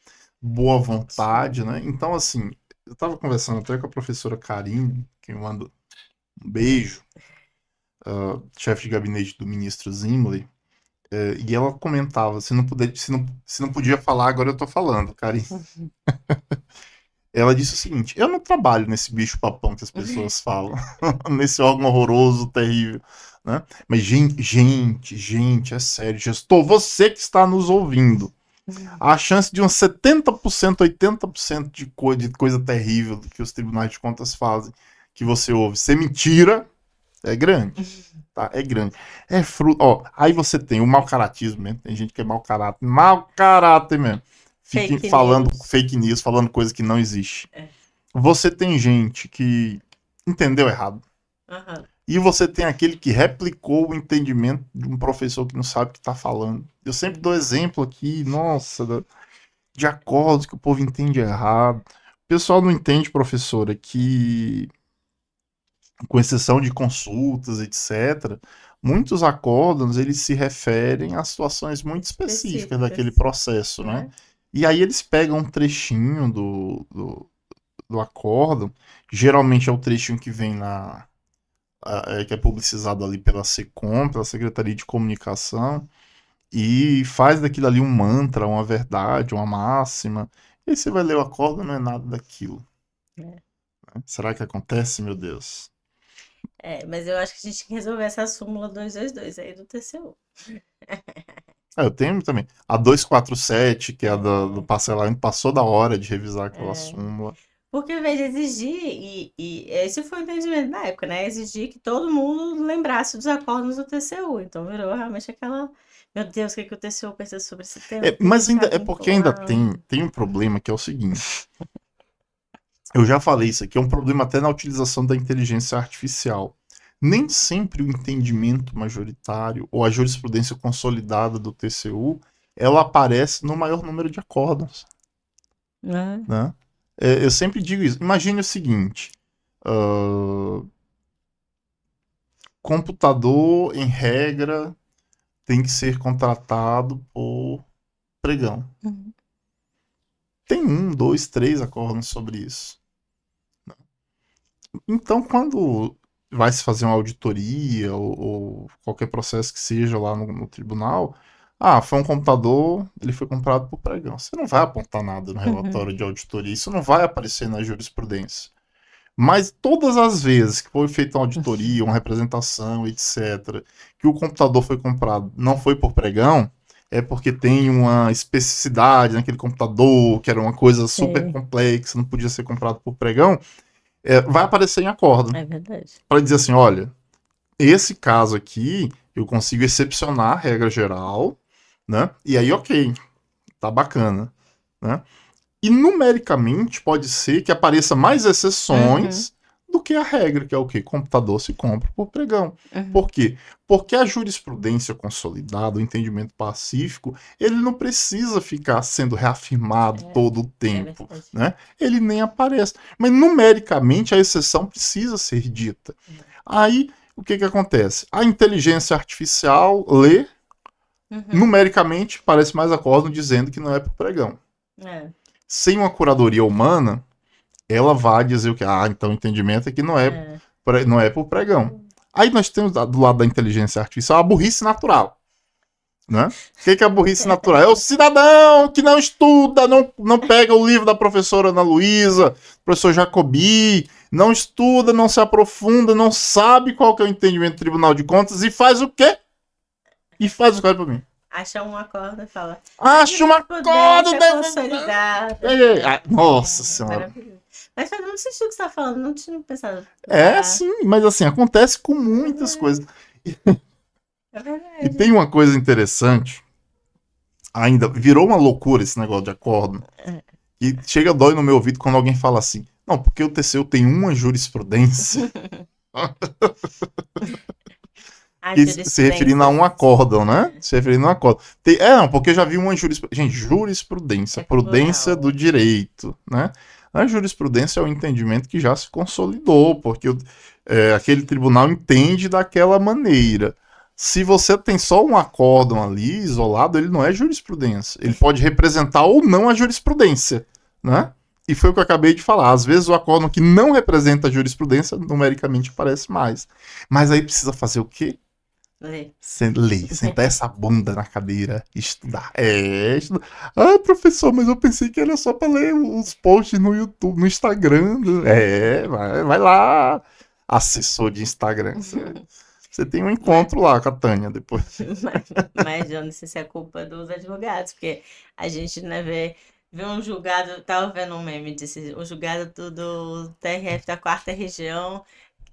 boa vontade, né? Então, assim, eu estava conversando até com a professora Karine, que me manda um beijo, chefe de gabinete do ministro Zimmermann, e ela comentava, se não podia falar, agora eu tô falando, Karine. Ela disse o seguinte: eu não trabalho nesse bicho papão que as pessoas falam, nesse órgão horroroso, terrível, né? Mas gente, é sério, gestor, você que está nos ouvindo, a chance de uns 70%, 80% de coisa terrível que os tribunais de contas fazem, que você ouve, ser mentira, é grande. Tá? É grande. É fruto. Ó, aí você tem o mau caratismo mesmo. Tem gente que é mau caráter mesmo. Fique Fake falando news. fake news, falando coisa que não existe. Você tem gente que entendeu errado. Aham. E você tem aquele que replicou o entendimento de um professor que não sabe o que está falando. Eu sempre dou exemplo aqui, nossa, de acordos que o povo entende errado. O pessoal não entende, professora, que com exceção de consultas, etc., muitos acórdãos eles se referem a situações muito específicas daquele Específicas, processo, né? né? E aí eles pegam um trechinho do acórdão, geralmente é o trechinho que vem que é publicizado ali pela SECOM, pela Secretaria de Comunicação, e faz daquilo ali um mantra, uma verdade, uma máxima. E aí você vai ler o acórdão, não é nada daquilo. É. Né? Será que acontece, meu Deus? Mas eu acho que a gente tem que resolver essa súmula 222 aí do TCU. Eu tenho também. A 247, que é a do É, parcelamento, passou da hora de revisar aquela é. súmula. Porque, veja, exigir, e esse foi o entendimento da época, né? Exigir que todo mundo lembrasse dos acordos do TCU. Então virou realmente aquela. Meu Deus, o que que o TCU pensa sobre esse tema? Eu tenho que Mas ainda ficar é porque ainda vinculando. tem um problema que é o seguinte. Eu já falei isso aqui, é um problema até na utilização da inteligência artificial. Nem sempre o entendimento majoritário ou a jurisprudência consolidada do TCU ela aparece no maior número de acórdãos, Né? né? Eu sempre digo isso. Imagine o seguinte: ah, computador, em regra, tem que ser contratado por pregão. Uhum. Tem um, dois, três acórdãos sobre isso. Então, quando vai se fazer uma auditoria ou qualquer processo que seja lá no tribunal, foi um computador, ele foi comprado por pregão. Você não vai apontar nada no Uhum. relatório de auditoria, isso não vai aparecer na jurisprudência. Mas todas as vezes que foi feita uma auditoria, uma representação, etc., que o computador foi comprado não foi por pregão, é porque tem uma especificidade naquele computador, que era uma coisa super Sei, complexa, não podia ser comprado por pregão, vai aparecer em acordo é verdade. para dizer assim, olha, esse caso aqui eu consigo excepcionar a regra geral, né? E aí, ok, tá bacana, né? E numericamente pode ser que apareça mais Uhum, exceções do que a regra, que é o que? Computador se compra por pregão. uhum. Por quê? Porque a jurisprudência consolidada, o entendimento pacífico, ele não precisa ficar sendo reafirmado todo o É tempo, verdade. né? Ele nem aparece. Mas numericamente a exceção precisa ser dita. Aí, o que acontece? A inteligência artificial lê, Uhum. numericamente parece mais acórdão dizendo que não é por pregão. É, Sem uma curadoria humana, ela vai dizer o que? Então o entendimento é que é. não é por pregão. Aí nós temos do lado da inteligência artificial a burrice natural. Né? O que é a burrice natural? É o cidadão que não estuda, não pega o livro da professora Ana Luísa, professor Jacobi, não estuda, não se aprofunda, não sabe qual que é o entendimento do Tribunal de Contas e faz o quê? E faz o que para mim. Acha um acordo e fala. A Acha uma corda jurisprudência deve... consolidada. Nossa senhora. Maravilhoso. Mas faz muito sentido o que você está falando. Não tinha pensado É pra. sim, mas assim, acontece com muitas coisas. É E tem verdade. uma coisa interessante, ainda virou uma loucura esse negócio de acordo, e chega dói no meu ouvido quando alguém fala assim, não, porque o TCU tem uma jurisprudência, A que se referindo a jurisprudência um acórdão, né? Se referindo a um acórdão. Não, porque eu já vi uma jurisprudência. Gente, jurisprudência, é prudência do plural. direito, né? A jurisprudência é o entendimento que já se consolidou, porque aquele tribunal entende daquela maneira. Se você tem só um acórdão ali, isolado, ele não é jurisprudência. Ele pode representar ou não a jurisprudência, né? E foi o que eu acabei de falar. Às vezes o acórdão que não representa a jurisprudência, numericamente parece mais. Mas aí precisa fazer o quê? Lê. Ler, sentar essa bunda na cadeira, estudar. Estudar. Ah, professor, mas eu pensei que era só pra ler os posts no YouTube, no Instagram. Vai lá, assessor de Instagram. Você tem um Mas, encontro lá com a Tânia depois. mas eu não sei se é culpa dos advogados, porque a gente, né, vê um julgado, tava vendo um meme desse, o julgado do TRF da quarta região,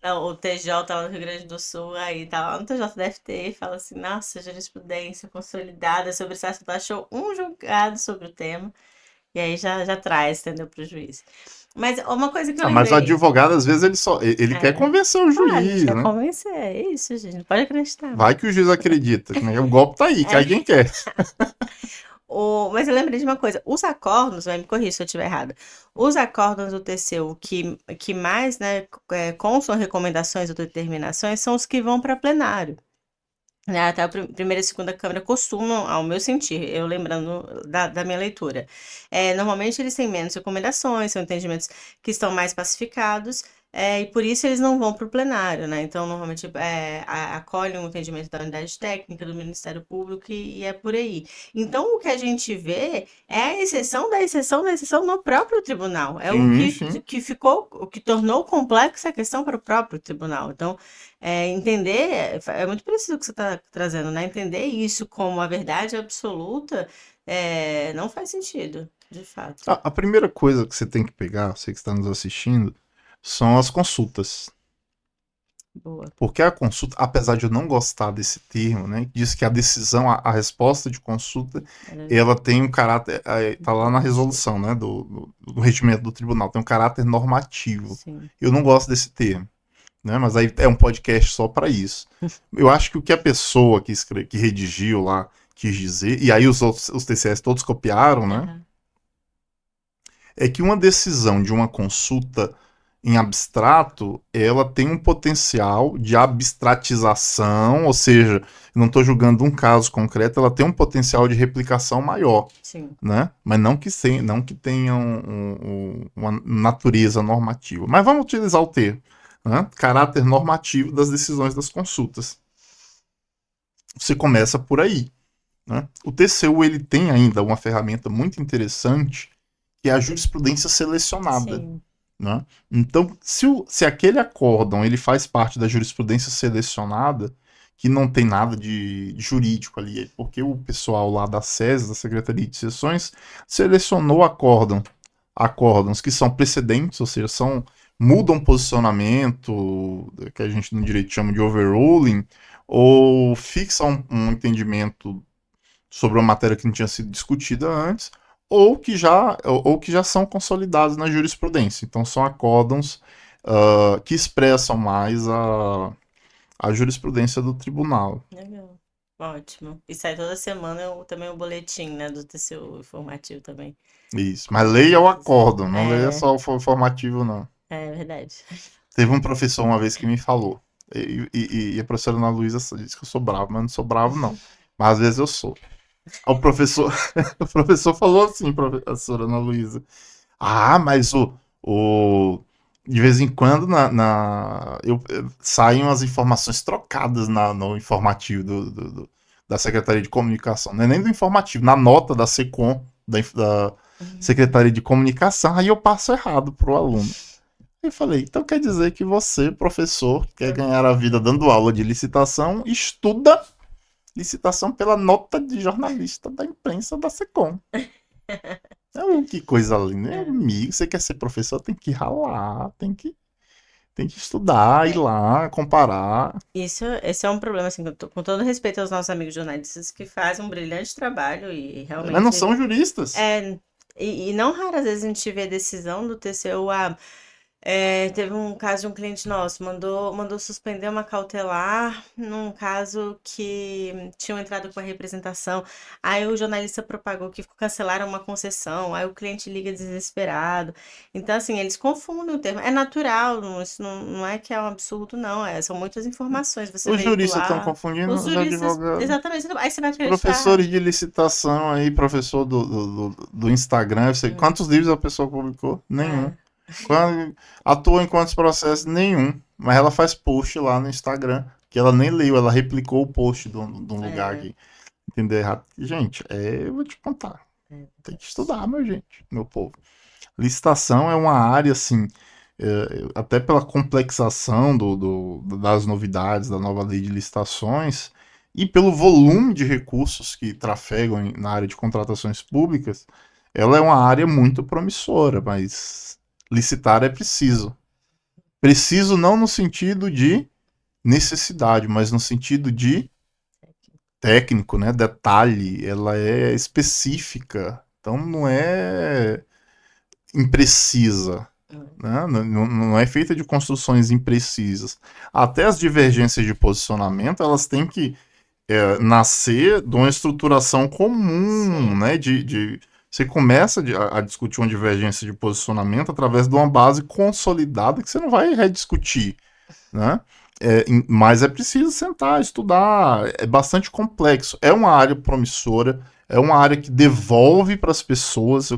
o TJ lá no Rio Grande do Sul, aí tá lá no TJDFT e fala assim, nossa, jurisprudência consolidada sobre esse assunto, achou um julgado sobre o tema, e aí já traz, entendeu, pro juiz. Mas uma coisa que eu Mas o lembrei, advogado, às vezes, ele quer é, convencer o claro, a gente juiz, quer né? convencer, é isso, gente, pode acreditar. Vai que o juiz acredita, né? O golpe tá aí, cai É. quem quer. Mas eu lembrei de uma coisa, os acordos, vai me corrigir se eu estiver errada, os acordos do TCU que mais, né, constam recomendações ou determinações são os que vão para plenário. Né? Até a primeira e segunda câmara costumam, ao meu sentir, eu lembrando da minha leitura. Normalmente eles têm menos recomendações, são entendimentos que estão mais pacificados, e por isso eles não vão para o plenário, né? Então, normalmente acolhem o entendimento da unidade técnica, do Ministério Público e é por aí. Então, o que a gente vê é a exceção da exceção da exceção no próprio tribunal. É o Sim, que, sim. que ficou, o que tornou complexa a questão para o próprio tribunal. Então, entender, é muito preciso o que você está trazendo, né? Entender isso como a verdade absoluta não faz sentido, de fato. A primeira coisa que você tem que pegar, você que está nos assistindo, são as consultas. Boa. Porque a consulta, apesar de eu não gostar desse termo, né, diz que a decisão, a resposta de consulta, ela tem um caráter, tá lá na resolução, né, do regimento do tribunal, tem um caráter normativo. Sim. Eu não gosto desse termo, né, mas aí é um podcast só para isso. Eu acho que o que a pessoa que redigiu lá quis dizer, e aí os TCS todos copiaram, né, Uhum. é que uma decisão de uma consulta em abstrato, ela tem um potencial de abstratização, ou seja, não estou julgando um caso concreto, ela tem um potencial de replicação maior. Sim. Né? Mas não que tenha uma natureza normativa. Mas vamos utilizar o termo, né? Caráter normativo das decisões das consultas. Você começa por aí. Né? O TCU ele tem ainda uma ferramenta muito interessante, que é a jurisprudência selecionada. Sim. Né? Então, se aquele acórdão ele faz parte da jurisprudência selecionada, que não tem nada de jurídico ali, porque o pessoal lá da SES, da Secretaria de Seções, selecionou acórdãos que são precedentes, ou seja, mudam posicionamento, que a gente no direito chama de overruling, ou fixam um entendimento sobre uma matéria que não tinha sido discutida antes, ou que já são consolidados na jurisprudência. Então são acórdãos que expressam mais a jurisprudência do tribunal. Legal. Ótimo. E sai toda semana também o boletim, né, do TCU informativo também. Isso. Mas leia o acórdão, não leia só o formativo, não. É verdade. Teve um professor uma vez que me falou, e a professora Ana Luísa disse que eu sou bravo, mas não sou bravo, não. Mas às vezes eu sou. O professor, o professor falou assim, professora Ana Luísa. Ah, mas de vez em quando saem as informações trocadas no informativo da Secretaria de Comunicação. Não é nem do informativo, na nota da SECOM, da Secretaria de Comunicação, aí eu passo errado pro aluno. Eu falei, então quer dizer que você, professor, quer ganhar a vida dando aula de licitação, estuda licitação pela nota de jornalista da imprensa da SECOM. Que coisa linda. Amigo, você quer ser professor, tem que ralar, tem que estudar, ir lá, comparar. Esse é um problema, assim, com todo respeito aos nossos amigos jornalistas que fazem um brilhante trabalho e Mas não realmente. são juristas. E não raras vezes a gente vê a decisão do TCU. Teve um caso de um cliente nosso, mandou suspender uma cautelar num caso que tinham entrado com a representação. Aí o jornalista propagou que cancelaram uma concessão, aí o cliente liga desesperado. Então, assim, eles confundem o termo. É natural, isso não é que é um absurdo, não. São muitas informações. Você Os juristas estão veicular. confundindo Os os juristas, advogados. exatamente. Aí você vai Os acreditar. professores de licitação aí, professor do Instagram, quantos livros a pessoa publicou? Nenhum. Atua em quantos processos? Nenhum. Mas ela faz post lá no Instagram, que ela nem leu, ela replicou o post de um lugar aqui. Entendeu errado? Gente, eu vou te contar. Tem que estudar, meu povo. Licitação é uma área, assim, até pela complexação das novidades da nova lei de licitações e pelo volume de recursos que trafegam na área de contratações públicas, ela é uma área muito promissora, mas licitar é preciso. Preciso não no sentido de necessidade, mas no sentido de técnico, né? Detalhe, ela é específica, então não é imprecisa. Né? Não é feita de construções imprecisas. Até as divergências de posicionamento, elas têm que nascer de uma estruturação comum, né? Você começa a discutir uma divergência de posicionamento através de uma base consolidada que você não vai rediscutir, né? Mas é preciso sentar, estudar, é bastante complexo. É uma área promissora, é uma área que devolve para as pessoas.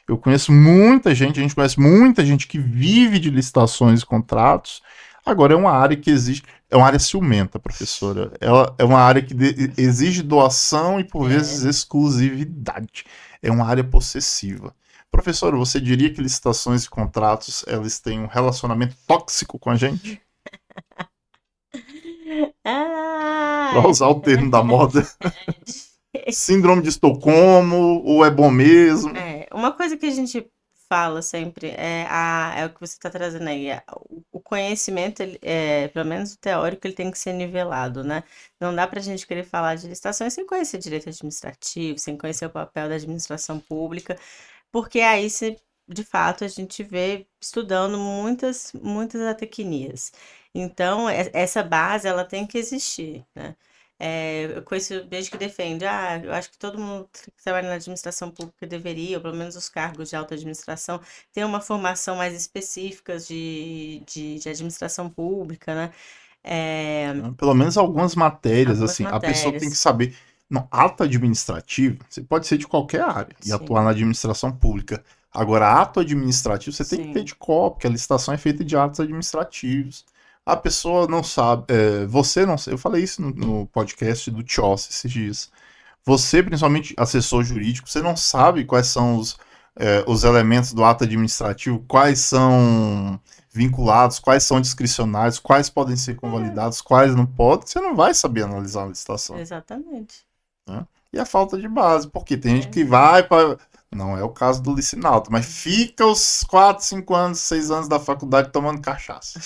Eu conheço muita gente, a gente conhece muita gente que vive de licitações e contratos. Agora, é uma área que exige. É uma área ciumenta, professora. Ela é uma área que exige doação e, por vezes, exclusividade. É uma área possessiva. Professora, você diria que licitações e contratos elas têm um relacionamento tóxico com a gente? Para usar o termo da moda. Síndrome de Estocolmo, ou é bom mesmo? Uma coisa que a gente fala sempre é o que você está trazendo aí. O conhecimento, pelo menos o teórico, ele tem que ser nivelado, né? Não dá para a gente querer falar de licitações sem conhecer direito administrativo, sem conhecer o papel da administração pública, porque aí, de fato, a gente vê estudando muitas, muitas atecnias. Então, essa base, ela tem que existir, né? Eu conheço gente que defende, eu acho que todo mundo que trabalha na administração pública deveria, ou pelo menos os cargos de alta administração, ter uma formação mais específica de administração pública, né? É, Pelo menos algumas matérias, algumas assim, a pessoa tem que matérias, saber. Não, ato administrativo, você pode ser de qualquer área e atuar na sim, administração pública. Agora, ato administrativo, você tem que ter sim. de qual, porque a licitação é feita de atos administrativos. A pessoa não sabe, você não sabe, eu falei isso no podcast do Tioss esses dias. Você, principalmente assessor jurídico, você não sabe quais são os elementos do ato administrativo, quais são vinculados, quais são discricionários, quais podem ser convalidados, quais não podem, você não vai saber analisar a licitação. Exatamente. Né? E a falta de base, porque tem gente É. que vai para. Não é o caso do Licinalto, mas fica os 4, 5 anos, 6 anos da faculdade tomando cachaça.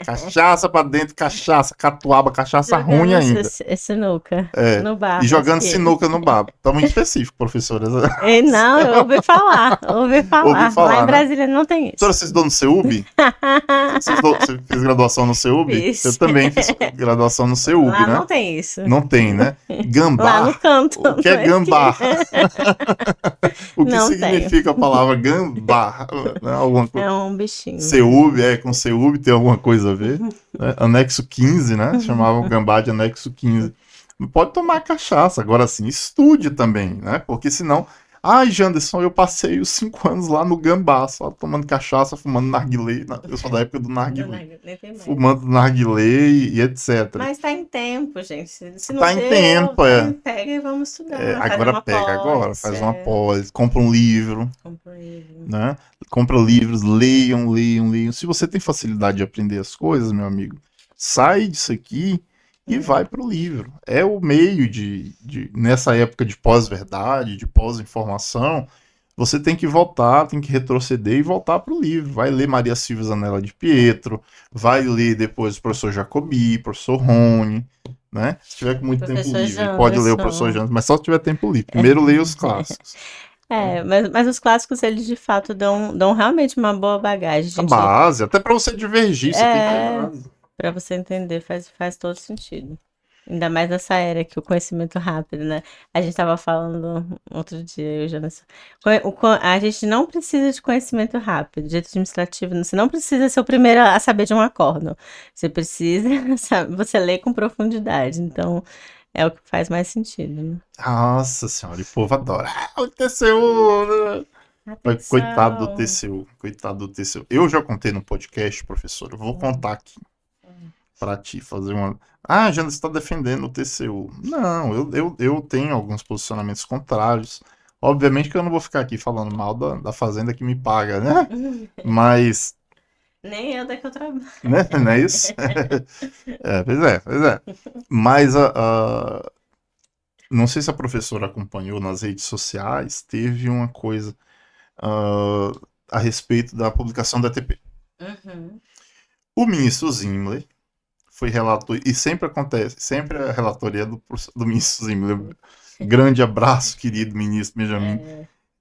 Cachaça pra dentro, cachaça, catuaba, cachaça ruim Jogando ainda. sinuca É. no bar E da jogando esquina. sinuca no bar. Tá muito específico, professora. Ei, não, eu ouvi falar, ouvi Ouvi falar. Lá em falar, né? Brasília não tem Professora, isso. vocês estudou no CEUB? Você fez graduação no CEUB? Eu Fiz. também fiz graduação no CEUB, Lá né? não tem isso. Não tem, né? Lá no Gambá. canto, O que é na esquina. gambá? O que Não tenho. significa a palavra gambá? Né? É um bichinho. CEUB, com CEUB tem alguma coisa a ver? Né? Anexo 15, né? Chamavam gambá de anexo 15. Não pode tomar cachaça, agora sim, estude também, né? Porque senão. Ai, Janderson, eu passei os 5 anos lá no Gambá, só tomando cachaça, fumando narguilé. Eu sou da época do narguilé. Nem tem mais. Fumando narguilé e etc. Mas tá em tempo, gente. Se não Tá em deu, tempo, pega e vamos estudar. Fazer Agora uma pega, agora, pós. faz uma pós, compra um livro, Compra um livro. né? Compra livros, leiam, leiam, leiam. Se você tem facilidade de aprender as coisas, meu amigo, sai disso aqui e vai para o livro. É o meio nessa época de pós-verdade, de pós-informação, você tem que voltar, tem que retroceder e voltar para o livro. Vai ler Maria Silvia Zanella de Pietro, vai ler depois o professor Jacobi, professor Rony, né? Se tiver com muito tempo Professor livre, pode ler o professor Janderson. Janderson, mas só se tiver tempo livre. Primeiro leia os clássicos. Mas os clássicos, eles de fato dão realmente uma boa bagagem. A Gente, base, até para você divergir, você tem que... para você entender, faz todo sentido. Ainda mais nessa era que o conhecimento rápido, né? A gente estava falando outro dia, eu já não sei. A gente não precisa de conhecimento rápido, direito administrativo. Você não precisa ser o primeiro a saber de um acórdão. Você precisa, sabe, você lê com profundidade. Então, é o que faz mais sentido, né? Nossa senhora, e o povo adora. O TCU, né? Mas coitado do Atenção. TCU, coitado do TCU. Eu já contei no podcast, professor, eu vou contar aqui para ti, fazer uma... Ah, Jana, você está defendendo o TCU. Não, eu tenho alguns posicionamentos contrários. Obviamente que eu não vou ficar aqui falando mal da fazenda que me paga, né? Mas, Nem eu daqui eu trabalho. né, não é isso? Pois é. Mas, não sei se a professora acompanhou nas redes sociais, teve uma coisa ah, a respeito da publicação da ETP. Uhum. O ministro Zimmer foi relator, e sempre acontece, sempre a relatoria do ministro Zimmer. Grande abraço, querido ministro Benjamin.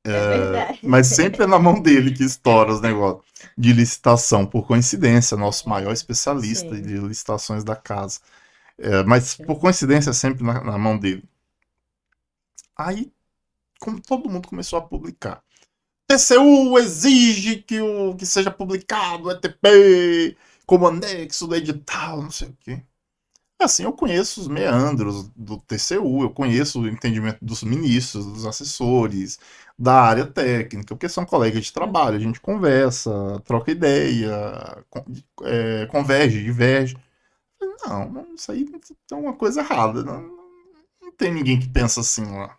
É verdade. Mas sempre é na mão dele que estoura os negócios de licitação, por coincidência, nosso maior especialista Sim. de licitações da casa. Mas por coincidência, sempre na mão dele. Aí, como todo mundo começou a publicar. TCU exige que seja publicado o ETP como anexo do edital, não sei o quê. Assim, eu conheço os meandros do TCU, eu conheço o entendimento dos ministros, dos assessores, da área técnica, porque são colegas de trabalho, a gente conversa, troca ideia, converge, diverge. Não, isso aí tem uma coisa errada. Não tem ninguém que pensa assim lá.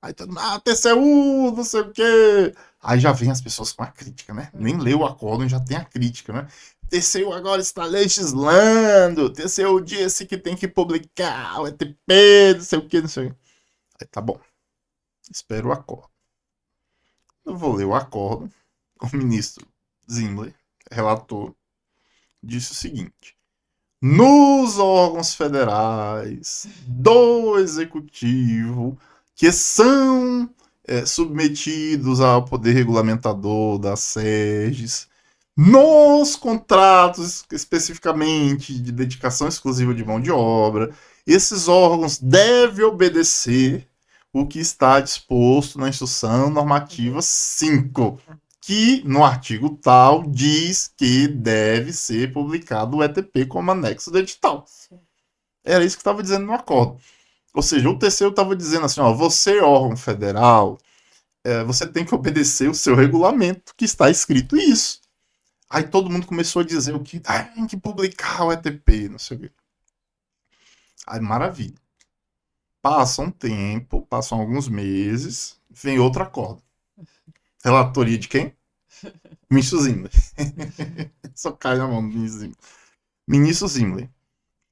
Aí todo mundo, TCU, não sei o quê. Aí já vem as pessoas com a crítica, né? Nem leu o acórdão, já tem a crítica, né? TCU agora está legislando. TCU disse que tem que publicar o ETP, não sei o quê, não sei o quê. Aí tá bom. Espero o acordo. Eu vou ler o acordo. O ministro Zimmer, relator, disse o seguinte: nos órgãos federais do executivo que são submetidos ao poder regulamentador das SEGES, nos contratos especificamente de dedicação exclusiva de mão de obra, esses órgãos devem obedecer o que está disposto na Instrução Normativa 5, que no artigo tal diz que deve ser publicado o ETP como anexo do edital. Era isso que estava dizendo no acordo. Ou seja, o TCU estava dizendo assim, ó, você, órgão federal, você tem que obedecer o seu regulamento, que está escrito isso. Aí todo mundo começou a dizer o que tem que publicar o ETP, não sei o quê. Aí maravilha. Passa um tempo, passam alguns meses, vem outro acordo. Relatoria de quem? Ministro Zimmer. Só cai na mão do ministro Zimmer. Ministro Zimmer.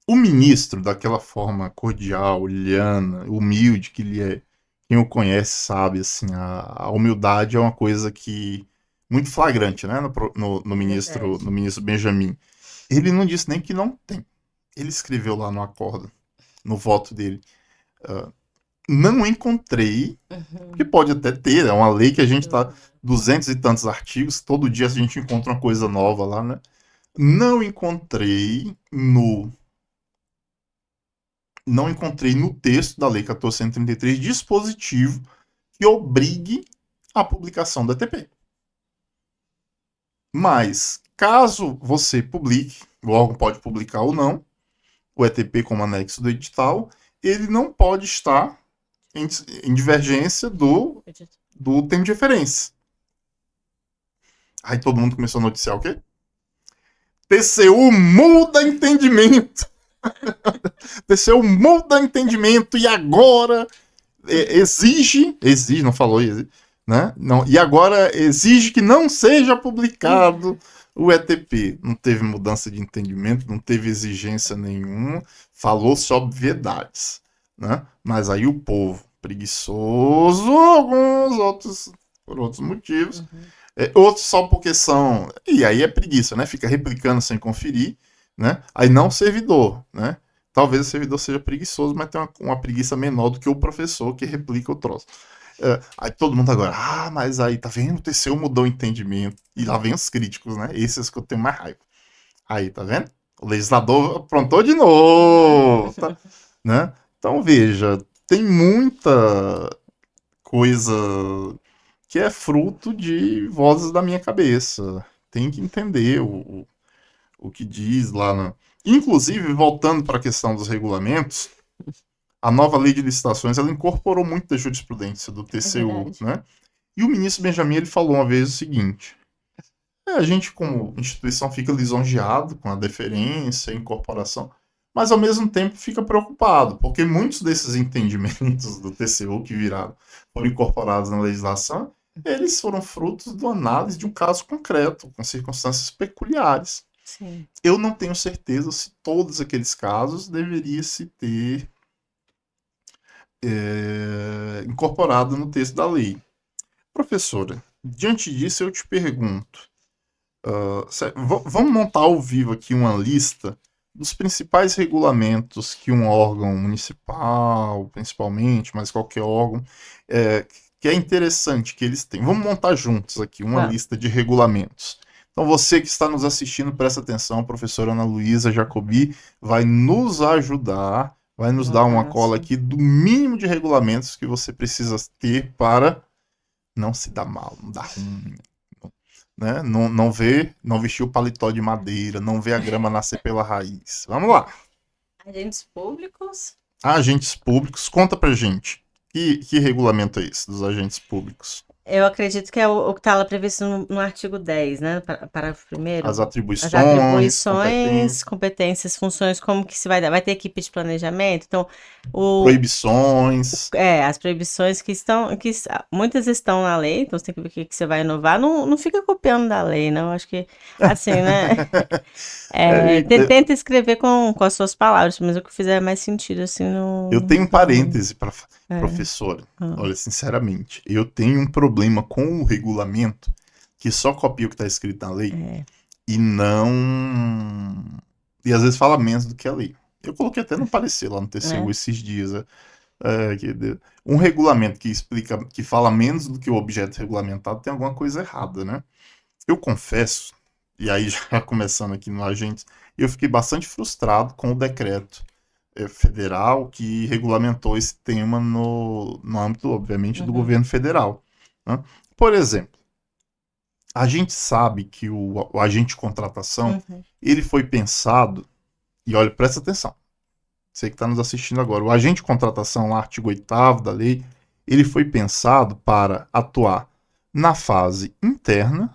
O ministro, daquela forma cordial, liana, humilde que ele é, quem o conhece sabe, assim, a humildade é uma coisa que muito flagrante, né, no ministro Benjamin. Ele não disse nem que não tem. Ele escreveu lá no acordo, no voto dele. Não encontrei, que pode até ter, é uma lei que a gente tá 200 e tantos artigos, todo dia a gente encontra uma coisa nova lá, né? Não encontrei no texto da Lei 14.133 dispositivo que obrigue a publicação do ETP. Mas, caso você publique, o órgão pode publicar ou não, o ETP como anexo do edital, ele não pode estar em divergência do termo de referência. Aí todo mundo começou a noticiar o quê? TCU muda entendimento. TCU muda entendimento e agora exige, não falou, né? Não, e agora exige que não seja publicado o ETP. Não teve mudança de entendimento, não teve exigência nenhuma, falou-se obviedades, né? Mas aí o povo, preguiçoso, alguns outros por outros motivos, outros só porque são... E aí é preguiça, né? Fica replicando sem conferir, né? Aí não o servidor, né? Talvez o servidor seja preguiçoso, mas tem uma preguiça menor do que o professor que replica o troço. Aí todo mundo agora, mas aí, tá vendo? O TCU mudou o entendimento. E lá vem os críticos, né? Esses que eu tenho mais raiva. Aí, tá vendo? O legislador aprontou de novo, tá? Né? Então, veja, tem muita coisa que é fruto de vozes da minha cabeça. Tem que entender o que diz lá na... Inclusive, voltando para a questão dos regulamentos, a nova lei de licitações ela incorporou muito da jurisprudência do TCU, né? E o ministro Benjamin ele falou uma vez o seguinte: a gente, como instituição, fica lisonjeado com a deferência, a incorporação, mas ao mesmo tempo fica preocupado, porque muitos desses entendimentos do TCU que foram incorporados na legislação, eles foram frutos da análise de um caso concreto, com circunstâncias peculiares. Sim. Eu não tenho certeza se todos aqueles casos deveria se ter incorporado no texto da lei. Professora, diante disso eu te pergunto, vamos montar ao vivo aqui uma lista dos principais regulamentos que um órgão municipal, principalmente, mas qualquer órgão, que é interessante que eles têm. Vamos montar juntos aqui uma lista de regulamentos. Então você que está nos assistindo, presta atenção, a professora Ana Luísa Jacobi vai nos ajudar, vai nos dar uma cola aqui do mínimo de regulamentos que você precisa ter para não se dar mal, não dar ruim, né? Não vestir o paletó de madeira, não ver a grama nascer pela raiz. Vamos lá. Agentes públicos? Agentes públicos, conta pra gente. Que regulamento é esse dos agentes públicos? Eu acredito que é o que está lá previsto no artigo 10, né? Parágrafo 1º. As atribuições, competências, funções, como que se vai dar? Vai ter equipe de planejamento? Então, proibições. As proibições que muitas estão na lei, então você tem que ver o que você vai inovar. Não fica copiando da lei, não. Acho que, assim, né? Tenta escrever com as suas palavras, mas o que fizer mais sentido, assim, no... Eu tenho um parêntese para... Professora, Ah, olha, sinceramente, eu tenho um problema com o regulamento que só copia o que está escrito na lei é. e não. E às vezes fala menos do que a lei. Eu coloquei até no parecer lá no TCU É. esses dias. Um regulamento que explica, que fala menos do que o objeto regulamentado tem alguma coisa errada, né? Eu confesso, e aí já começando aqui no agente, eu fiquei bastante frustrado com o decreto federal que regulamentou esse tema no âmbito, obviamente, do Uhum, governo federal, né? Por exemplo, a gente sabe que o agente de contratação uhum, ele foi pensado, e olha, presta atenção, você que está nos assistindo agora, o agente de contratação, lá, artigo 8º da lei, ele foi pensado para atuar na fase interna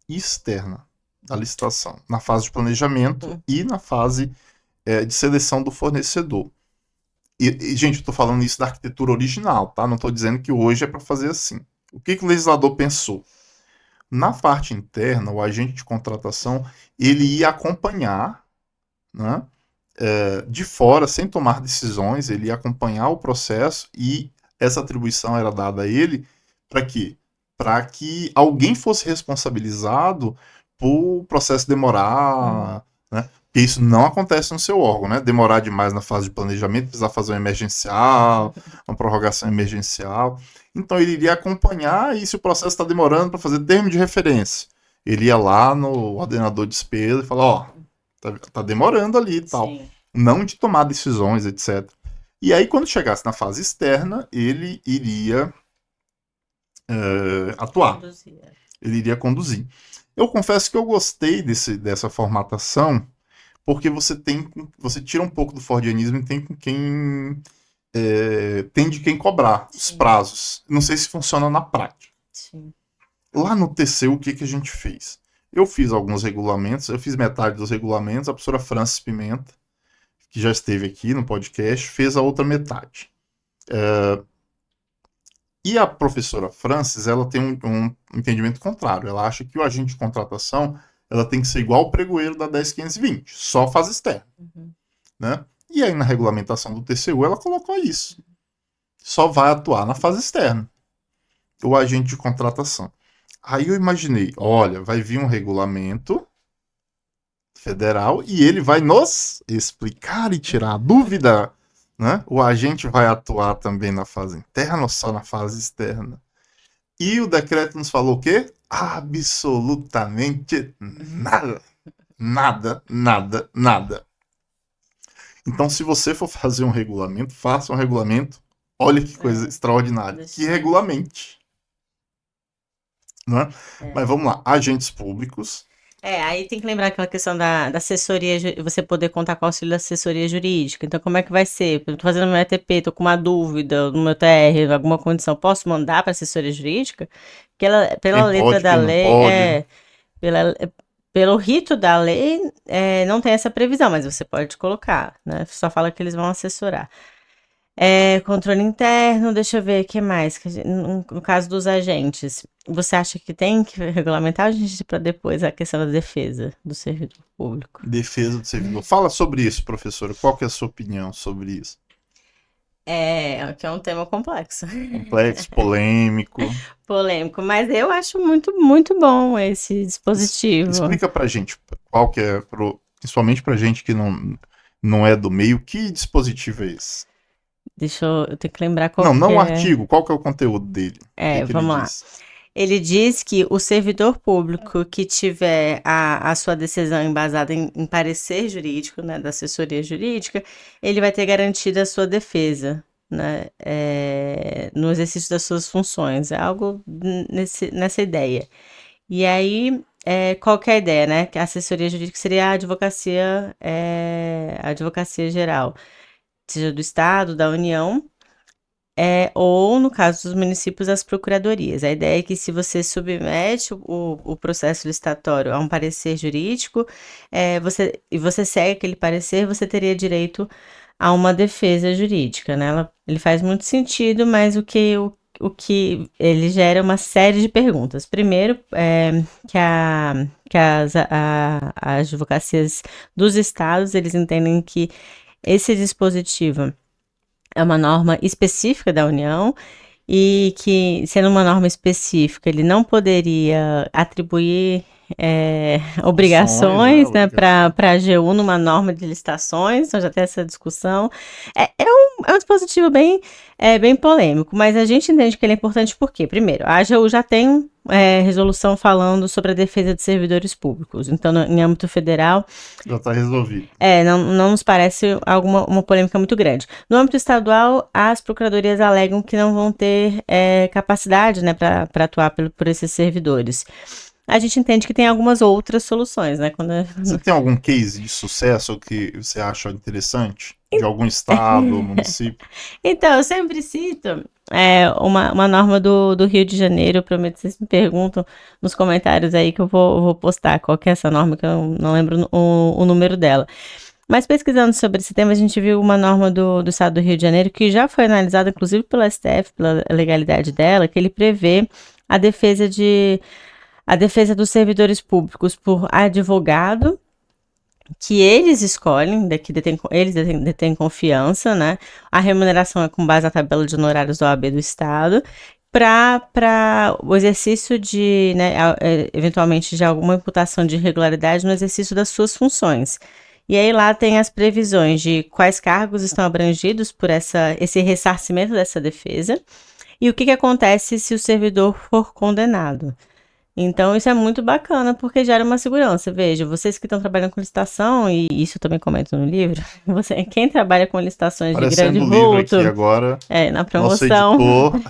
e externa da licitação, na fase de planejamento uhum. e na fase de seleção do fornecedor. Gente, eu estou falando isso da arquitetura original, tá? Não estou dizendo que hoje é para fazer assim. O que o legislador pensou? Na parte interna, o agente de contratação ele ia acompanhar, né, de fora, sem tomar decisões, ele ia acompanhar o processo e essa atribuição era dada a ele para quê? Para que alguém fosse responsabilizado por o processo Uhum. demorar, né? Porque isso não acontece no seu órgão, né? Demorar demais na fase de planejamento, precisar fazer um emergencial, uma prorrogação emergencial. Então ele iria acompanhar e se o processo está demorando para fazer termo de referência, ele ia lá no ordenador de despesa e falar, ó, tá demorando ali e tal. Sim, Não de tomar decisões, etc. E aí, quando chegasse na fase externa, ele iria atuar, conduzir. ele iria conduzir. Eu confesso que eu gostei dessa formatação, porque você tira um pouco do fordianismo e tem com quem tem de quem cobrar os Sim, prazos. Não sei se funciona na prática. sim. Lá no TCU, o que a gente fez? Eu fiz alguns regulamentos, eu fiz metade dos regulamentos, a professora Francis Pimenta, que já esteve aqui no podcast, fez a outra metade. E a professora Francis, ela tem um entendimento contrário. Ela acha que o agente de contratação ela tem que ser igual ao pregoeiro da 10.520, só fase externa, Uhum. né? E aí na regulamentação do TCU ela colocou isso. Só vai atuar na fase externa, o agente de contratação. Aí eu imaginei, olha, vai vir um regulamento federal e ele vai nos explicar e tirar a dúvida, né? O agente vai atuar também na fase interna ou só na fase externa? E o decreto nos falou o quê? Absolutamente nada. Nada, nada, nada. Então, se você for fazer um regulamento, faça um regulamento. Olha que coisa É, extraordinária. Que deixa. regulamente. Né? É. Mas vamos lá. Agentes públicos. Aí tem que lembrar aquela questão da assessoria, você poder contar com o auxílio da assessoria jurídica. Então, como é que vai ser? Eu tô fazendo meu ETP, tô com uma dúvida no meu TR, alguma condição, posso mandar para assessoria jurídica? Porque ela, pela Quem letra pode, da quem não lei, pode. pela, pelo rito da lei, não tem essa previsão, mas você pode colocar, né? Só fala que eles vão assessorar. Controle interno, deixa eu ver o que mais. No caso dos agentes, você acha que tem que regulamentar a gente para depois a questão da defesa do servidor público? Defesa do servidor. Fala sobre isso, professora. Qual que é a sua opinião sobre isso? Que é um tema complexo, Complexo, polêmico. polêmico, mas eu acho muito, muito bom esse dispositivo. Explica pra gente qual que é, principalmente pra gente que não é do meio, que dispositivo é esse? Eu tenho que lembrar qual Não, que não o é. artigo, qual que é o conteúdo dele? O que que ele Vamos lá. diz? Ele diz que o servidor público que tiver a sua decisão embasada em parecer jurídico, né, da assessoria jurídica, ele vai ter garantida a sua defesa, né, no exercício das suas funções. É algo nessa ideia. E aí, qual que é a ideia, né? Que a assessoria jurídica seria a advocacia geral, seja do Estado, da União, ou, no caso dos municípios, as procuradorias. A ideia é que se você submete o processo licitatório a um parecer jurídico, e você segue aquele parecer, você teria direito a uma defesa jurídica, né? Ele faz muito sentido, mas o que ele gera uma série de perguntas. Primeiro, que as advocacias dos estados, eles entendem que esse dispositivo é uma norma específica da União e que, sendo uma norma específica, ele não poderia atribuir Funções, né? obrigações, né, para Obrigação. a AGU numa norma de licitações, então já tem essa discussão. É um dispositivo bem polêmico, mas a gente entende que ele é importante porque, primeiro, a AGU já tem resolução falando sobre a defesa de servidores públicos, então, em âmbito federal, Já está resolvido. não nos parece uma polêmica muito grande. No âmbito estadual, as procuradorias alegam que não vão ter capacidade, né, para atuar por esses servidores. A gente entende que tem algumas outras soluções, né? Você tem algum case de sucesso que você acha interessante? De algum estado ou município? Então, eu sempre cito uma norma do Rio de Janeiro. Eu prometo que vocês me perguntam nos comentários aí que eu vou postar qual que é essa norma, que eu não lembro o número dela. Mas pesquisando sobre esse tema, a gente viu uma norma do estado do Rio de Janeiro que já foi analisada, inclusive pela STF, pela legalidade dela, que ele prevê a defesa dos servidores públicos por advogado, que eles escolhem, eles detêm confiança, né? A remuneração é com base na tabela de honorários da OAB do Estado, para o exercício de, né, eventualmente, de alguma imputação de irregularidade no exercício das suas funções. E aí lá tem as previsões de quais cargos estão abrangidos por esse ressarcimento dessa defesa e o que acontece se o servidor for condenado. Então, isso é muito bacana, porque gera uma segurança. Veja, vocês que estão trabalhando com licitação, e isso eu também comento no livro, quem trabalha com licitações de grande Aparecendo o livro aqui vulto, agora. na Nosso promoção, editor.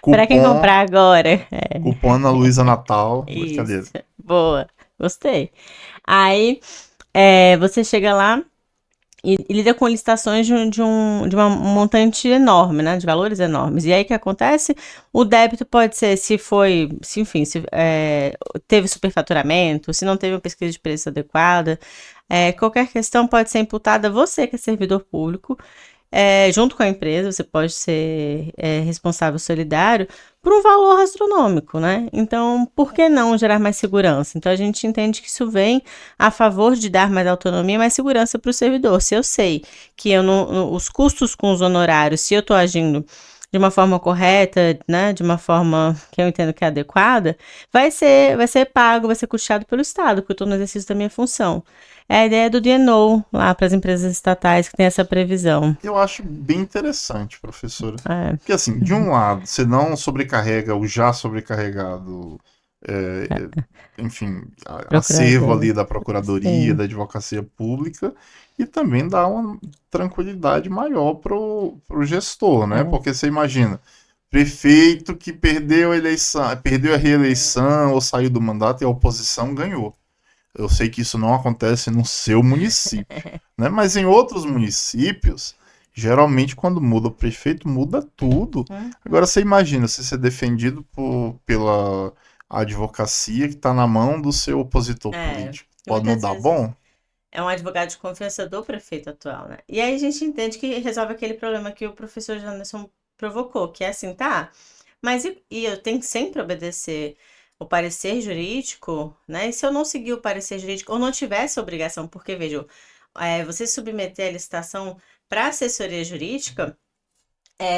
para quem Cupom. comprar agora. Cupom Ana Luísa Natal. Isso, Brincadeira. boa, gostei. Aí, você chega lá e lida com licitações de um montante enorme, né? De valores enormes. E aí o que acontece? O débito pode ser enfim, se teve superfaturamento, se não teve uma pesquisa de preço adequada. Qualquer questão pode ser imputada a você, que é servidor público, junto com a empresa, você pode ser responsável solidário por um valor astronômico, né? Então, por que não gerar mais segurança? Então, a gente entende que isso vem a favor de dar mais autonomia e mais segurança para o servidor. Se eu sei que os custos com os honorários, se eu estou agindo de uma forma correta, né, de uma forma que eu entendo que é adequada, vai ser pago, vai ser custeado pelo Estado, porque eu estou no exercício da minha função. É a ideia do DNO lá para as empresas estatais que tem essa previsão. Eu acho bem interessante, professora. É, Porque, assim, de um lado, você não sobrecarrega o já sobrecarregado, enfim, acervo procurador. ali da Procuradoria, Sim. da Advocacia Pública, e também dá uma tranquilidade maior pro gestor, né? É. Porque você imagina, prefeito que perdeu a eleição, perdeu a reeleição ou saiu do mandato e a oposição ganhou. Eu sei que isso não acontece no seu município, né? Mas em outros municípios, geralmente quando muda o prefeito, muda tudo. Agora você imagina se ser defendido pela advocacia que está na mão do seu opositor político. Pode não Muitas dar vezes bom? é um advogado de confiança do prefeito atual, né? E aí a gente entende que resolve aquele problema que o professor Janderson provocou, que é assim, tá, mas eu tenho que sempre obedecer o parecer jurídico, né? E se eu não seguir o parecer jurídico ou não tivesse obrigação, porque, veja, você submeter a licitação para assessoria jurídica,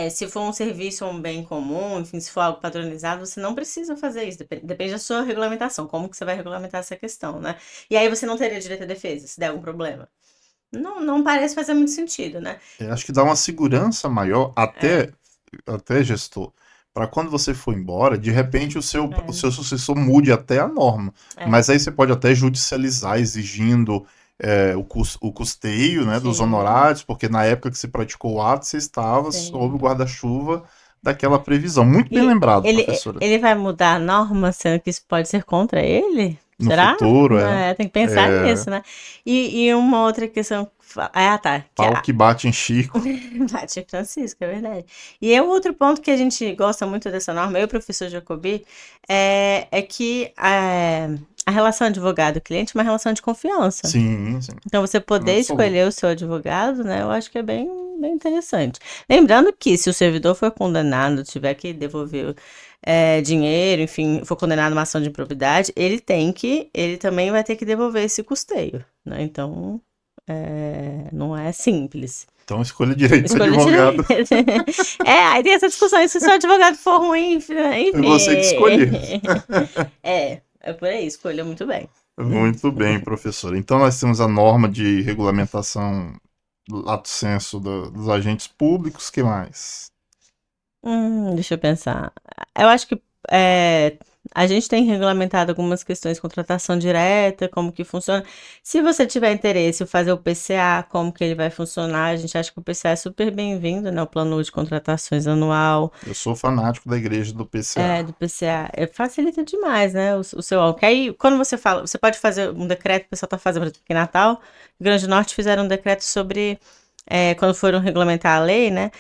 se for um serviço ou um bem comum, enfim, se for algo padronizado, você não precisa fazer isso. Depende da sua regulamentação, como que você vai regulamentar essa questão, né? E aí você não teria direito à defesa, se der algum problema. Não parece fazer muito sentido, né? Acho que dá uma segurança maior, É, até gestor, para quando você for embora, de repente o é, seu sucessor mude até a norma. é. Mas aí você pode até judicializar, exigindo o custeio, né, dos Sim, honorários, porque na época que se praticou o ato, você estava sob o sim. guarda-chuva daquela previsão. Muito bem E lembrado, ele, professora. ele vai mudar a norma, sendo que isso pode ser contra ele? No Será? futuro, Tem que pensar nisso, né? E uma outra questão. Tá. pau que bate em Chico. Tati Francisco, é verdade. E é outro ponto que a gente gosta muito dessa norma, eu e o professor Jacobi, é que a relação advogado-cliente é uma relação de confiança. Sim, sim, Então, você poder absoluto. escolher o seu advogado, né, eu acho que é bem interessante. Lembrando que se o servidor for condenado, tiver que devolver dinheiro, enfim, for condenado a uma ação de improbidade, ele também vai ter que devolver esse custeio, né? Então, não é simples. Então escolha direito Escolha advogado. direito. Aí tem essa discussão, e se o seu advogado for ruim, enfim. É você que escolher. É por aí, escolha muito bem. Muito bem, professor. Então nós temos a norma de regulamentação lato sensu dos agentes públicos, que mais? Deixa eu pensar. Eu acho que a gente tem regulamentado algumas questões de contratação direta, como que funciona. Se você tiver interesse em fazer o PCA, como que ele vai funcionar, a gente acha que o PCA é super bem-vindo, né? O plano de contratações anual. Eu sou fanático da igreja do PCA. Do PCA. Facilita demais, né? O seu álbum. Que aí, quando você fala, você pode fazer um decreto, o pessoal está fazendo, por exemplo, aqui em Natal, Rio Grande do Norte fizeram um decreto sobre, quando foram regulamentar a lei, né?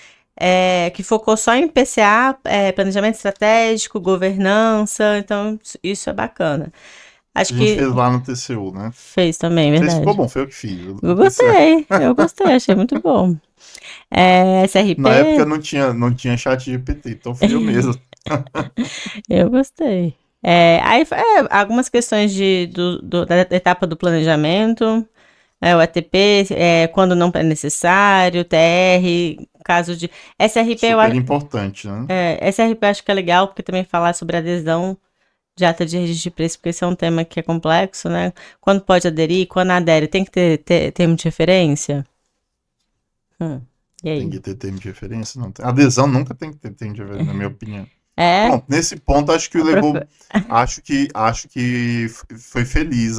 Que focou só em PCA, planejamento estratégico, governança, então isso é bacana. A Acho gente que fez lá no TCU, né? fez também, Não sei se ficou verdade. bom, foi eu que fiz. Eu O PCA. gostei, achei muito bom. Na época SRP, não tinha chat GPT, então fui eu mesmo. eu gostei. Algumas questões da etapa do planejamento, o ATP, quando não é necessário, TR, caso de. SRP, Super importante, né? SRP eu acho que é legal, porque também falar sobre adesão de ata de registro de preço, porque esse é um tema que é complexo, né? Quando pode aderir, quando adere, tem que ter termo de referência? E Tem aí? que ter termo de referência, não tem. Adesão nunca tem que ter termo de referência, na minha opinião. É, Pronto, nesse ponto acho que a levou. profe- Acho que foi feliz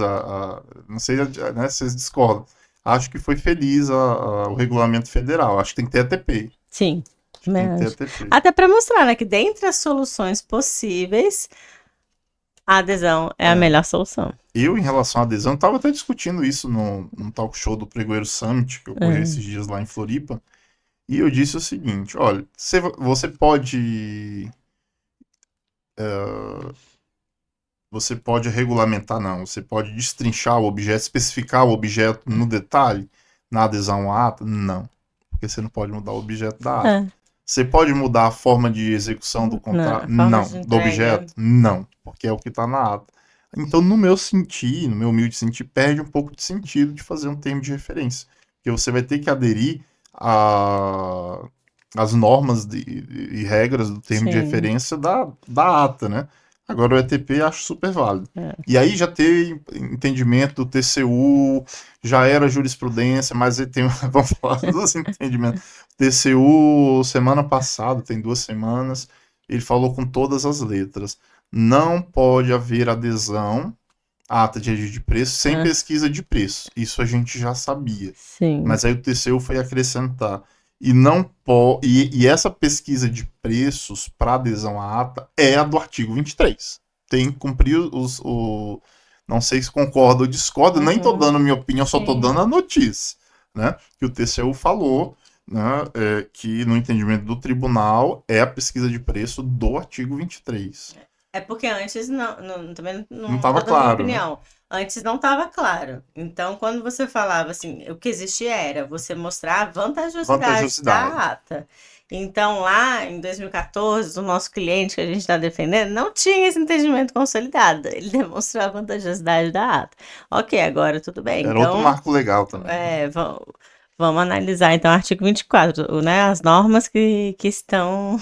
não sei, né, se vocês discordam. Acho que foi feliz o regulamento federal. Acho que tem que ter ATP. sim, Acho que também tem que ter acho. ATP. Até para mostrar, né, que dentre as soluções possíveis, a adesão é a É. melhor solução. Eu, em relação à adesão, estava até discutindo isso num talk show do Pregoeiro Summit, que ocorreu esses dias lá em Floripa. E eu disse o seguinte: olha, você pode. Você pode regulamentar, não. Você pode destrinchar o objeto, especificar o objeto no detalhe, na adesão à ata? Não. Porque você não pode mudar o objeto da ata. É, Você pode mudar a forma de execução do contrato? a forma Não. de Do entrega. objeto? Não. Porque é o que está na ata. Então, no meu sentir, no meu humilde sentir, perde um pouco de sentido de fazer um termo de referência. Porque você vai ter que aderir às normas e regras do termo de Sim. referência da ata, né? Agora o ETP acho super válido. É. E aí já ter entendimento do TCU, já era jurisprudência, mas aí tem, vamos falar dos entendimentos. TCU, semana passada, tem 2 semanas, ele falou com todas as letras. Não pode haver adesão à ata de registro de preço sem pesquisa de preço. Isso a gente já sabia. Sim. Mas aí o TCU foi acrescentar. E não pode. E essa pesquisa de preços para adesão à ata é a do artigo 23. Tem que cumprir não sei se concorda ou discorda, nem estou dando a minha opinião, só estou dando a notícia. Né? Que o TCU falou, né, que no entendimento do tribunal é a pesquisa de preço do artigo 23. É porque antes também Não não estava tô dando minha claro, né? opinião. Antes não estava claro. Então, quando você falava assim, o que existia era você mostrar a vantajosidade Vantajosidade. da ata. Então, lá em 2014, o nosso cliente que a gente está defendendo não tinha esse entendimento consolidado. Ele demonstrou a vantajosidade da ata. Ok, agora tudo bem. Era outro Então, marco legal também. vamos analisar então o artigo 24, né? As normas que estão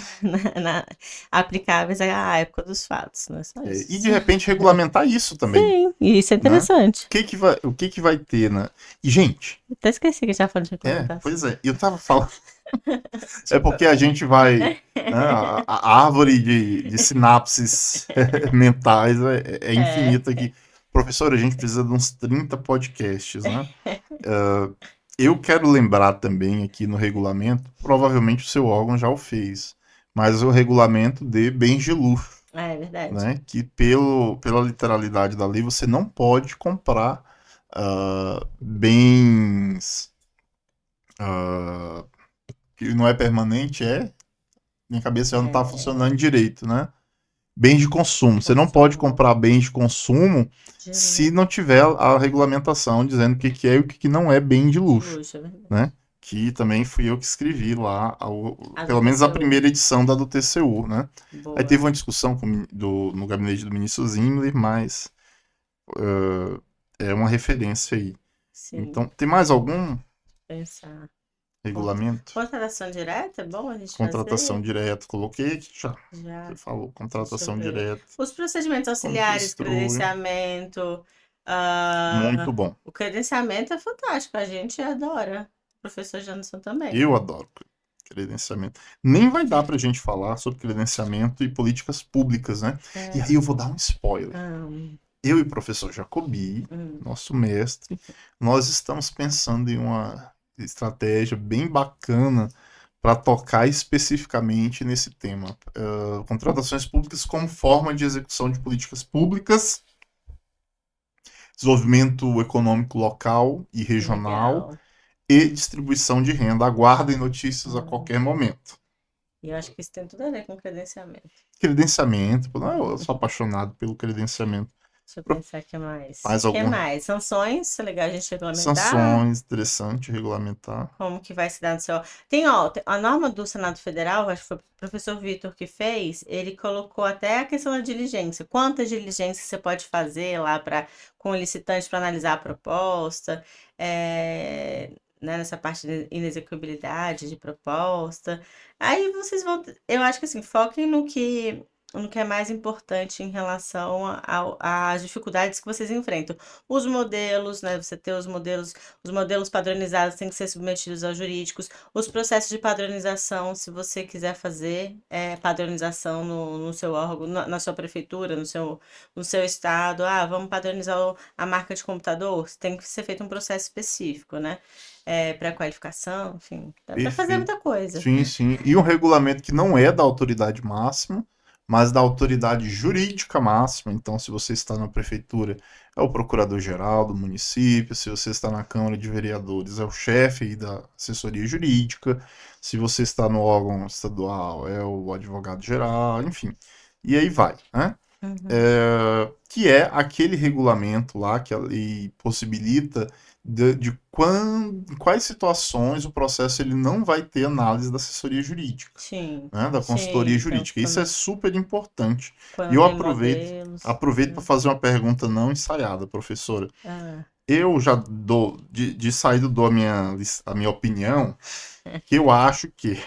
aplicáveis à época dos fatos, não é só E isso. de repente regulamentar isso também. Sim, e isso é Né? interessante. O que que vai ter, né? E, gente, Até esqueci que já falando de regulamentação. pois é, eu tava falando. É porque a gente vai. Né, a árvore de sinapses mentais é infinita aqui. Professor, a gente precisa de uns 30 podcasts, né? Eu quero lembrar também aqui no regulamento, provavelmente o seu órgão já o fez, mas o regulamento de bens de luxo, É verdade. né? Que pela literalidade da lei você não pode comprar bens que não é permanente, minha cabeça já não está funcionando direito, né? Bens de consumo. Você não pode comprar bens de consumo se não tiver a regulamentação dizendo o que é e o que não é bem de luxo, né? Que também fui eu que escrevi lá, pelo menos a primeira edição da do TCU, né? Boa. Aí teve uma discussão no gabinete do ministro Zimmer, mas é uma referência aí. Sim. Então, tem mais algum? Pensar. Regulamento. Contratação direta, é bom a gente Contratação fazer? direta, coloquei aqui já. Já, Você falou, deixa eu contratação ver. direta. Os procedimentos Como que auxiliares, instrui? credenciamento. Muito bom. O credenciamento é fantástico, a gente adora. O professor Janderson também. Eu adoro credenciamento. Nem vai dar pra gente falar sobre credenciamento e políticas públicas, né? E aí eu vou dar um spoiler. Hum, Eu e o professor Jacobi, hum, nosso mestre, nós estamos pensando em uma estratégia bem bacana para tocar especificamente nesse tema. Contratações públicas como forma de execução de políticas públicas, desenvolvimento econômico local e regional legal. e distribuição de renda. Aguardem notícias a Hum. qualquer momento. E eu acho que isso tem tudo a ver com credenciamento. Credenciamento, eu sou apaixonado pelo credenciamento. Deixa eu pensar o que mais. Mais O que alguma mais? Sanções, é legal a gente regulamentar. sanções interessante regulamentar? Como que vai se dar no seu. Tem, ó, a norma do Senado Federal, acho que foi o professor Vitor que fez, ele colocou até a questão da diligência. Quantas diligências você pode fazer lá para com o licitante para analisar a proposta, né, nessa parte de inexecuibilidade de proposta. Aí vocês vão. Eu acho que assim, foquem no que é mais importante em relação às dificuldades que vocês enfrentam. Os modelos, né? Você ter os modelos padronizados têm que ser submetidos aos jurídicos. Os processos de padronização, se você quiser fazer padronização no seu órgão, na sua prefeitura, no seu estado. Ah, vamos padronizar a marca de computador. Tem que ser feito um processo específico, né? Pré-qualificação, enfim. Dá para fazer Perfeito. muita coisa. Sim, sim. E um regulamento que não é da autoridade máxima, mas da autoridade jurídica máxima. Então, se você está na prefeitura, é o procurador-geral do município. Se você está na Câmara de Vereadores, é o chefe aí da assessoria jurídica. Se você está no órgão estadual, é o advogado-geral, enfim. E aí vai, né? Uhum. Que é aquele regulamento lá que a lei possibilita quais situações o processo ele não vai ter análise da assessoria jurídica, Sim, né, da sim. consultoria Então, jurídica. Isso é super importante. E quando eu tem aproveito, modelos. aproveito para Né? fazer uma pergunta não ensaiada, professora. Ah, Eu já dou, de saída dou a minha opinião, que eu acho que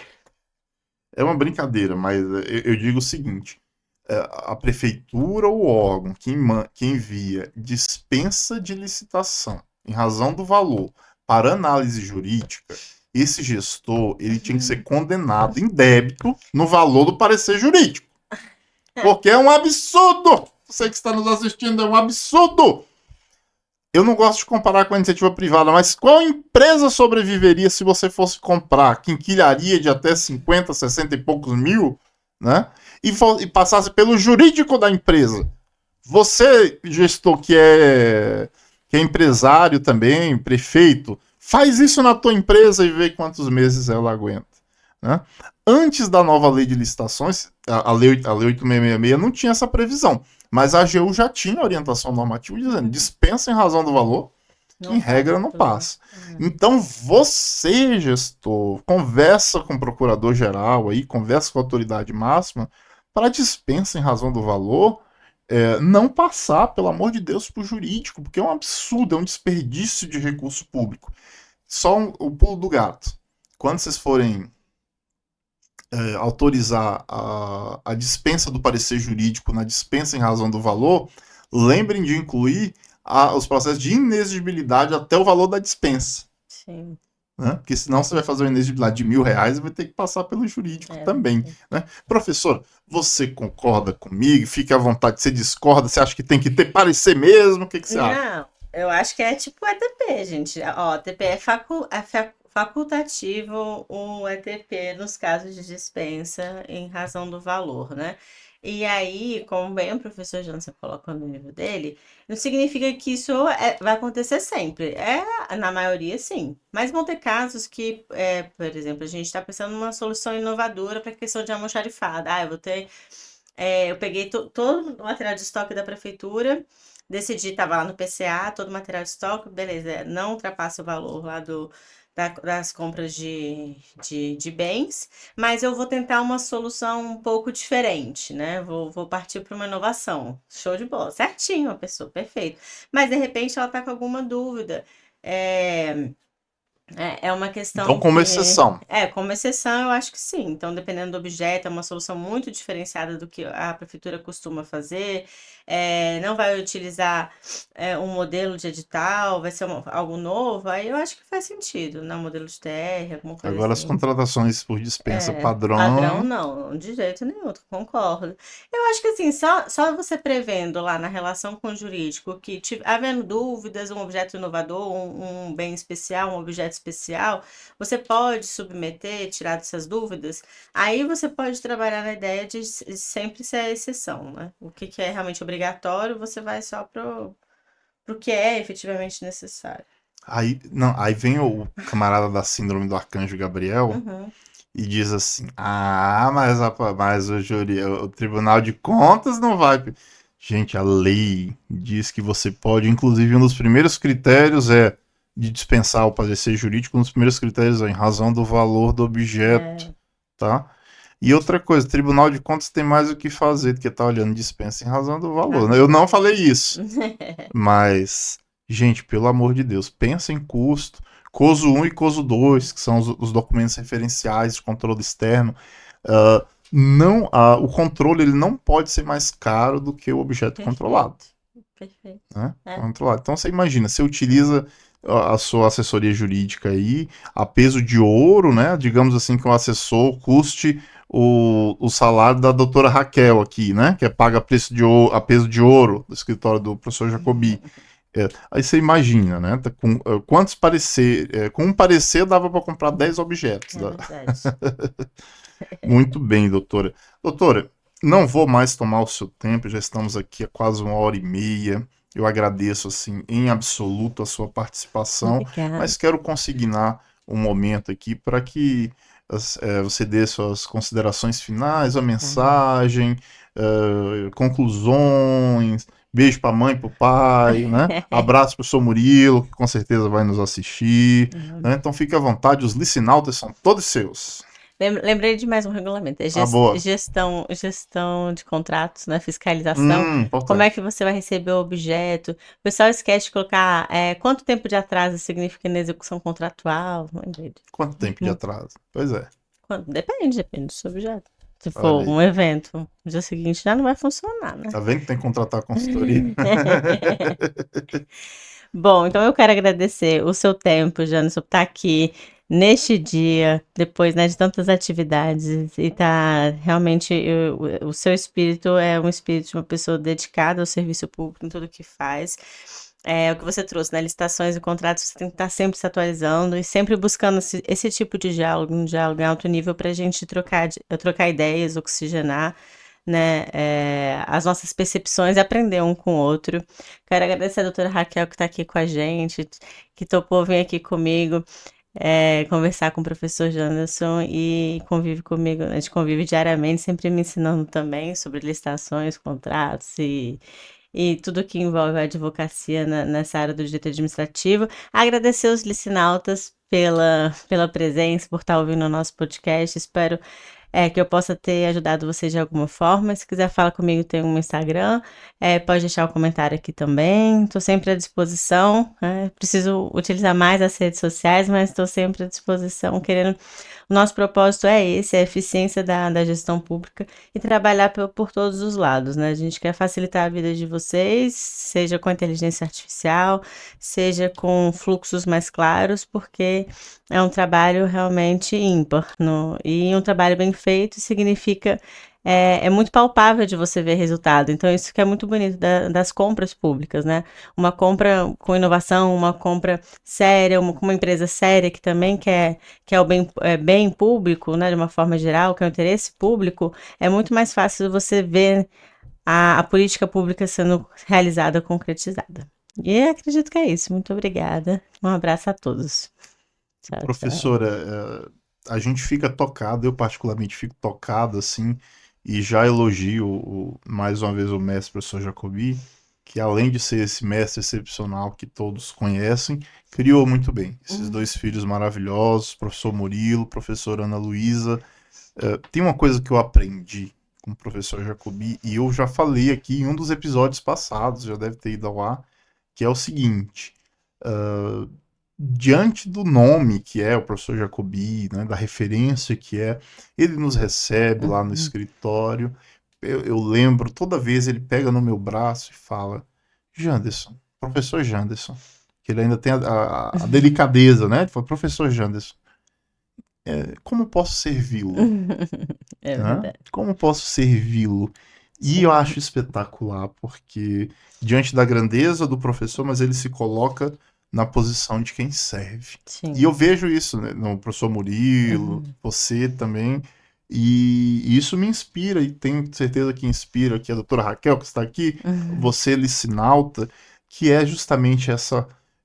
é uma brincadeira, mas eu digo o seguinte: a prefeitura ou o órgão que envia dispensa de licitação em razão do valor para análise jurídica, esse gestor ele tinha que ser condenado em débito no valor do parecer jurídico. Porque é um absurdo! Você que está nos assistindo, é um absurdo! Eu não gosto de comparar com a iniciativa privada, mas qual empresa sobreviveria se você fosse comprar quinquilharia de até 50, 60 e poucos mil, né? E passasse pelo jurídico da empresa. Você, gestor que é empresário também, prefeito, faz isso na tua empresa e vê quantos meses ela aguenta. Né? Antes da nova lei de licitações, a lei 8666 não tinha essa previsão. Mas a AGU já tinha orientação normativa dizendo dispensa em razão do valor, que não em passa regra não pelo. passa. Então você, gestor, conversa com o procurador-geral aí, conversa com a autoridade máxima para dispensa em razão do valor não passar, pelo amor de Deus, para o jurídico, porque é um absurdo, é um desperdício de recurso público. Só o pulo do gato. Quando vocês forem autorizar a dispensa do parecer jurídico na dispensa em razão do valor, lembrem de incluir os processos de inexigibilidade até o valor da dispensa. Sim. Né? Porque senão você vai fazer uma inexigibilidade de R$ 1.000 e vai ter que passar pelo jurídico Vai também. ter. Né? Professor, você concorda comigo? Fique à vontade, você discorda? Você acha que tem que ter parecer mesmo? O que você acha? Não, eu acho que é tipo ETP, gente. Ó, ETP é facultativo o ETP nos casos de dispensa em razão do valor, né? E aí, como bem o professor Jansen colocou no livro dele, não significa que isso vai acontecer sempre. Na maioria, sim. Mas vão ter casos que, por exemplo, a gente está pensando numa solução inovadora para a questão de almoxarifada. Ah, eu peguei todo o material de estoque da prefeitura, decidi, estava lá no PCA, todo o material de estoque, beleza, não ultrapassa o valor lá das compras de bens, mas eu vou tentar uma solução um pouco diferente, né? Vou partir para uma inovação. Show de bola, certinho, a pessoa, perfeito. Mas de repente ela está com alguma dúvida. É, É uma Então, questão como que, exceção. como exceção, eu acho que sim. Então, dependendo do objeto, é uma solução muito diferenciada do que a prefeitura costuma fazer. Não vai utilizar um modelo de edital, vai ser algo novo. Aí eu acho que faz sentido, né? Um modelo de TR, alguma coisa Agora, as assim. contratações por dispensa Padrão padrão. não, de jeito nenhum, concordo. Eu acho que assim, só você prevendo lá na relação com o jurídico que havendo dúvidas, um objeto inovador, um bem especial, um objeto especial, você pode submeter, tirar dessas dúvidas, aí você pode trabalhar na ideia de sempre ser a exceção, né? O que é realmente obrigatório, você vai só pro que é efetivamente necessário. Aí, não, aí vem o camarada da síndrome do Arcanjo Gabriel Uhum. e diz assim: Ah, mas o Tribunal de Contas não vai. Gente, a lei diz que você pode, inclusive, um dos primeiros critérios é de dispensar o parecer jurídico, um dos primeiros critérios é em razão do valor do objeto, É. tá? E outra coisa, o Tribunal de Contas tem mais o que fazer do que tá olhando dispensa em razão do valor, né? Eu não Aham. falei isso, mas, gente, pelo amor de Deus, pensa em custo. COSO 1 e COSO 2, que são os documentos referenciais de controle externo, não, o controle ele não pode ser mais caro do que o objeto controlado. Perfeito, perfeito. Né? É. Controlado. Então você imagina, você utiliza a sua assessoria jurídica aí a peso de ouro, né? Digamos assim que o assessor custe o salário da doutora Raquel aqui, né? Que é paga a peso de ouro do escritório do professor Jacobi. Aí você imagina, né? Quantos parecer, com um parecer dava para comprar 10 objetos. É verdade. Muito bem, doutora. Doutora, não vou mais tomar o seu tempo, já estamos aqui há quase 1 hora e meia. Eu agradeço, assim, em absoluto a sua participação, Obrigada. mas quero consignar um momento aqui para que você dê suas considerações finais, a Tá. mensagem, conclusões, beijo para a mãe, para o pai, né? Abraço para o seu Murilo, que com certeza vai nos assistir, né? Então fique à vontade, os licinautas são todos seus. Lembrei de mais um regulamento, é Ah, boa. gestão de contratos, né, fiscalização. Como é Importante. que você vai receber o objeto? O pessoal esquece de colocar quanto tempo de atraso significa na execução contratual. Lembrei Quanto tempo de atraso? Pois é. Depende do seu objeto. Se Olha for aí. um evento, no dia seguinte já não vai funcionar, né? Tá vendo que tem que contratar a consultoria? Bom, então eu quero agradecer o seu tempo, Janderson, por estar aqui neste dia, depois, né, de tantas atividades, e tá realmente, o seu espírito é um espírito de uma pessoa dedicada ao serviço público em tudo que faz. O que você trouxe, né, licitações e contratos, você tem que estar sempre se atualizando e sempre buscando esse tipo de diálogo, um diálogo em alto nível para a gente trocar ideias, oxigenar, né, as nossas percepções e aprender um com o outro. Quero agradecer a doutora Raquel que está aqui com a gente, que topou vir aqui comigo, conversar com o professor Janderson e convive comigo, a gente convive diariamente, sempre me ensinando também sobre licitações, contratos e tudo que envolve a advocacia nessa área do direito administrativo. Agradecer os licinautas pela presença, por estar ouvindo o nosso podcast. Espero que eu possa ter ajudado vocês de alguma forma. Se quiser falar comigo, tem um Instagram. Pode deixar um comentário aqui também. Estou sempre à disposição. Preciso utilizar mais as redes sociais, mas estou sempre à disposição, querendo. O nosso propósito é esse, é a eficiência da gestão pública e trabalhar por todos os lados, né? A gente quer facilitar a vida de vocês, seja com a inteligência artificial, seja com fluxos mais claros, porque é um trabalho realmente ímpar. E um trabalho bem feito significa. É muito palpável de você ver resultado. Então, isso que é muito bonito das compras públicas, né? Uma compra com inovação, uma compra séria, com uma empresa séria que também quer o bem público, né? De uma forma geral, que é o interesse público, é muito mais fácil você ver a política pública sendo realizada, concretizada. E acredito que é isso. Muito obrigada. Um abraço a todos. Tchau, tchau. Professora, a gente fica tocado, eu particularmente fico tocado, assim, e já elogio mais uma vez o mestre professor Jacobi, que além de ser esse mestre excepcional que todos conhecem, criou muito bem esses dois filhos maravilhosos, professor Murilo, professora Ana Luísa. Tem uma coisa que eu aprendi com o professor Jacobi, e eu já falei aqui em um dos episódios passados, já deve ter ido ao ar, que é o seguinte: diante do nome que é o professor Jacobi, né, da referência que é, ele nos recebe lá no escritório. Eu lembro, toda vez ele pega no meu braço e fala: Janderson, professor Janderson, que ele ainda tem a delicadeza, né? Ele fala: professor Janderson, como posso servi-lo? É Né? verdade. Como posso servi-lo? E eu acho espetacular, porque diante da grandeza do professor, mas ele se coloca na posição de quem serve. E eu Sim. vejo isso, né, no professor Murilo, você também, e isso me inspira, e tenho certeza que inspira aqui a doutora Raquel, que está aqui, você, licinalta, que é justamente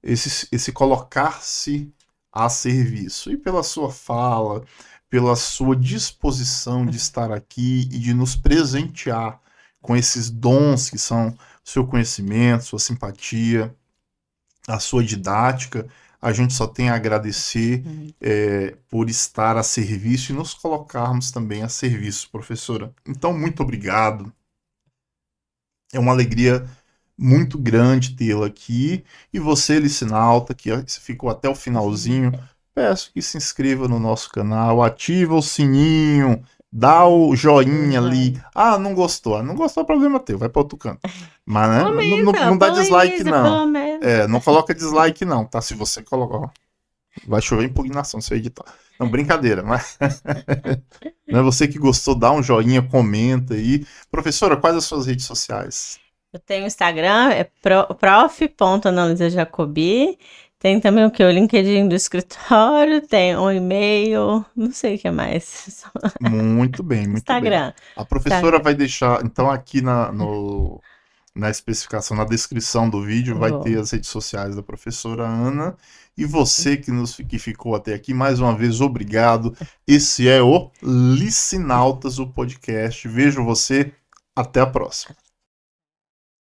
esse colocar-se a serviço. E pela sua fala, pela sua disposição de estar aqui e de nos presentear com esses dons que são seu conhecimento, sua simpatia, a sua didática. A gente só tem a agradecer por estar a serviço e nos colocarmos também a serviço, professora. Então, muito obrigado. É uma alegria muito grande tê-la aqui. E você, Licinalta, que ficou até o finalzinho, peço que se inscreva no nosso canal, ativa o sininho, dá o joinha ali. Ah, não gostou. Não gostou, é problema teu, vai para outro canto. Mas né, não dá dislike, Polemiza, não. pelo menos. Não coloca dislike, não, tá? Se você colocar, ó, vai chover impugnação se eu editar. Não, brincadeira, mas não é você que gostou, dá um joinha, comenta aí. Professora, quais as suas redes sociais? Eu tenho Instagram, é prof.analisajacobi. Tem também o que? O LinkedIn do escritório, tem um e-mail, não sei o que mais. Muito bem, muito bem. Instagram. A professora Instagram. vai deixar, então, aqui na especificação, na descrição do vídeo, vai ter Vou. as redes sociais da professora Ana. E você que ficou até aqui, mais uma vez, obrigado. Esse é o Licinautas, o podcast. Vejo você. Até a próxima.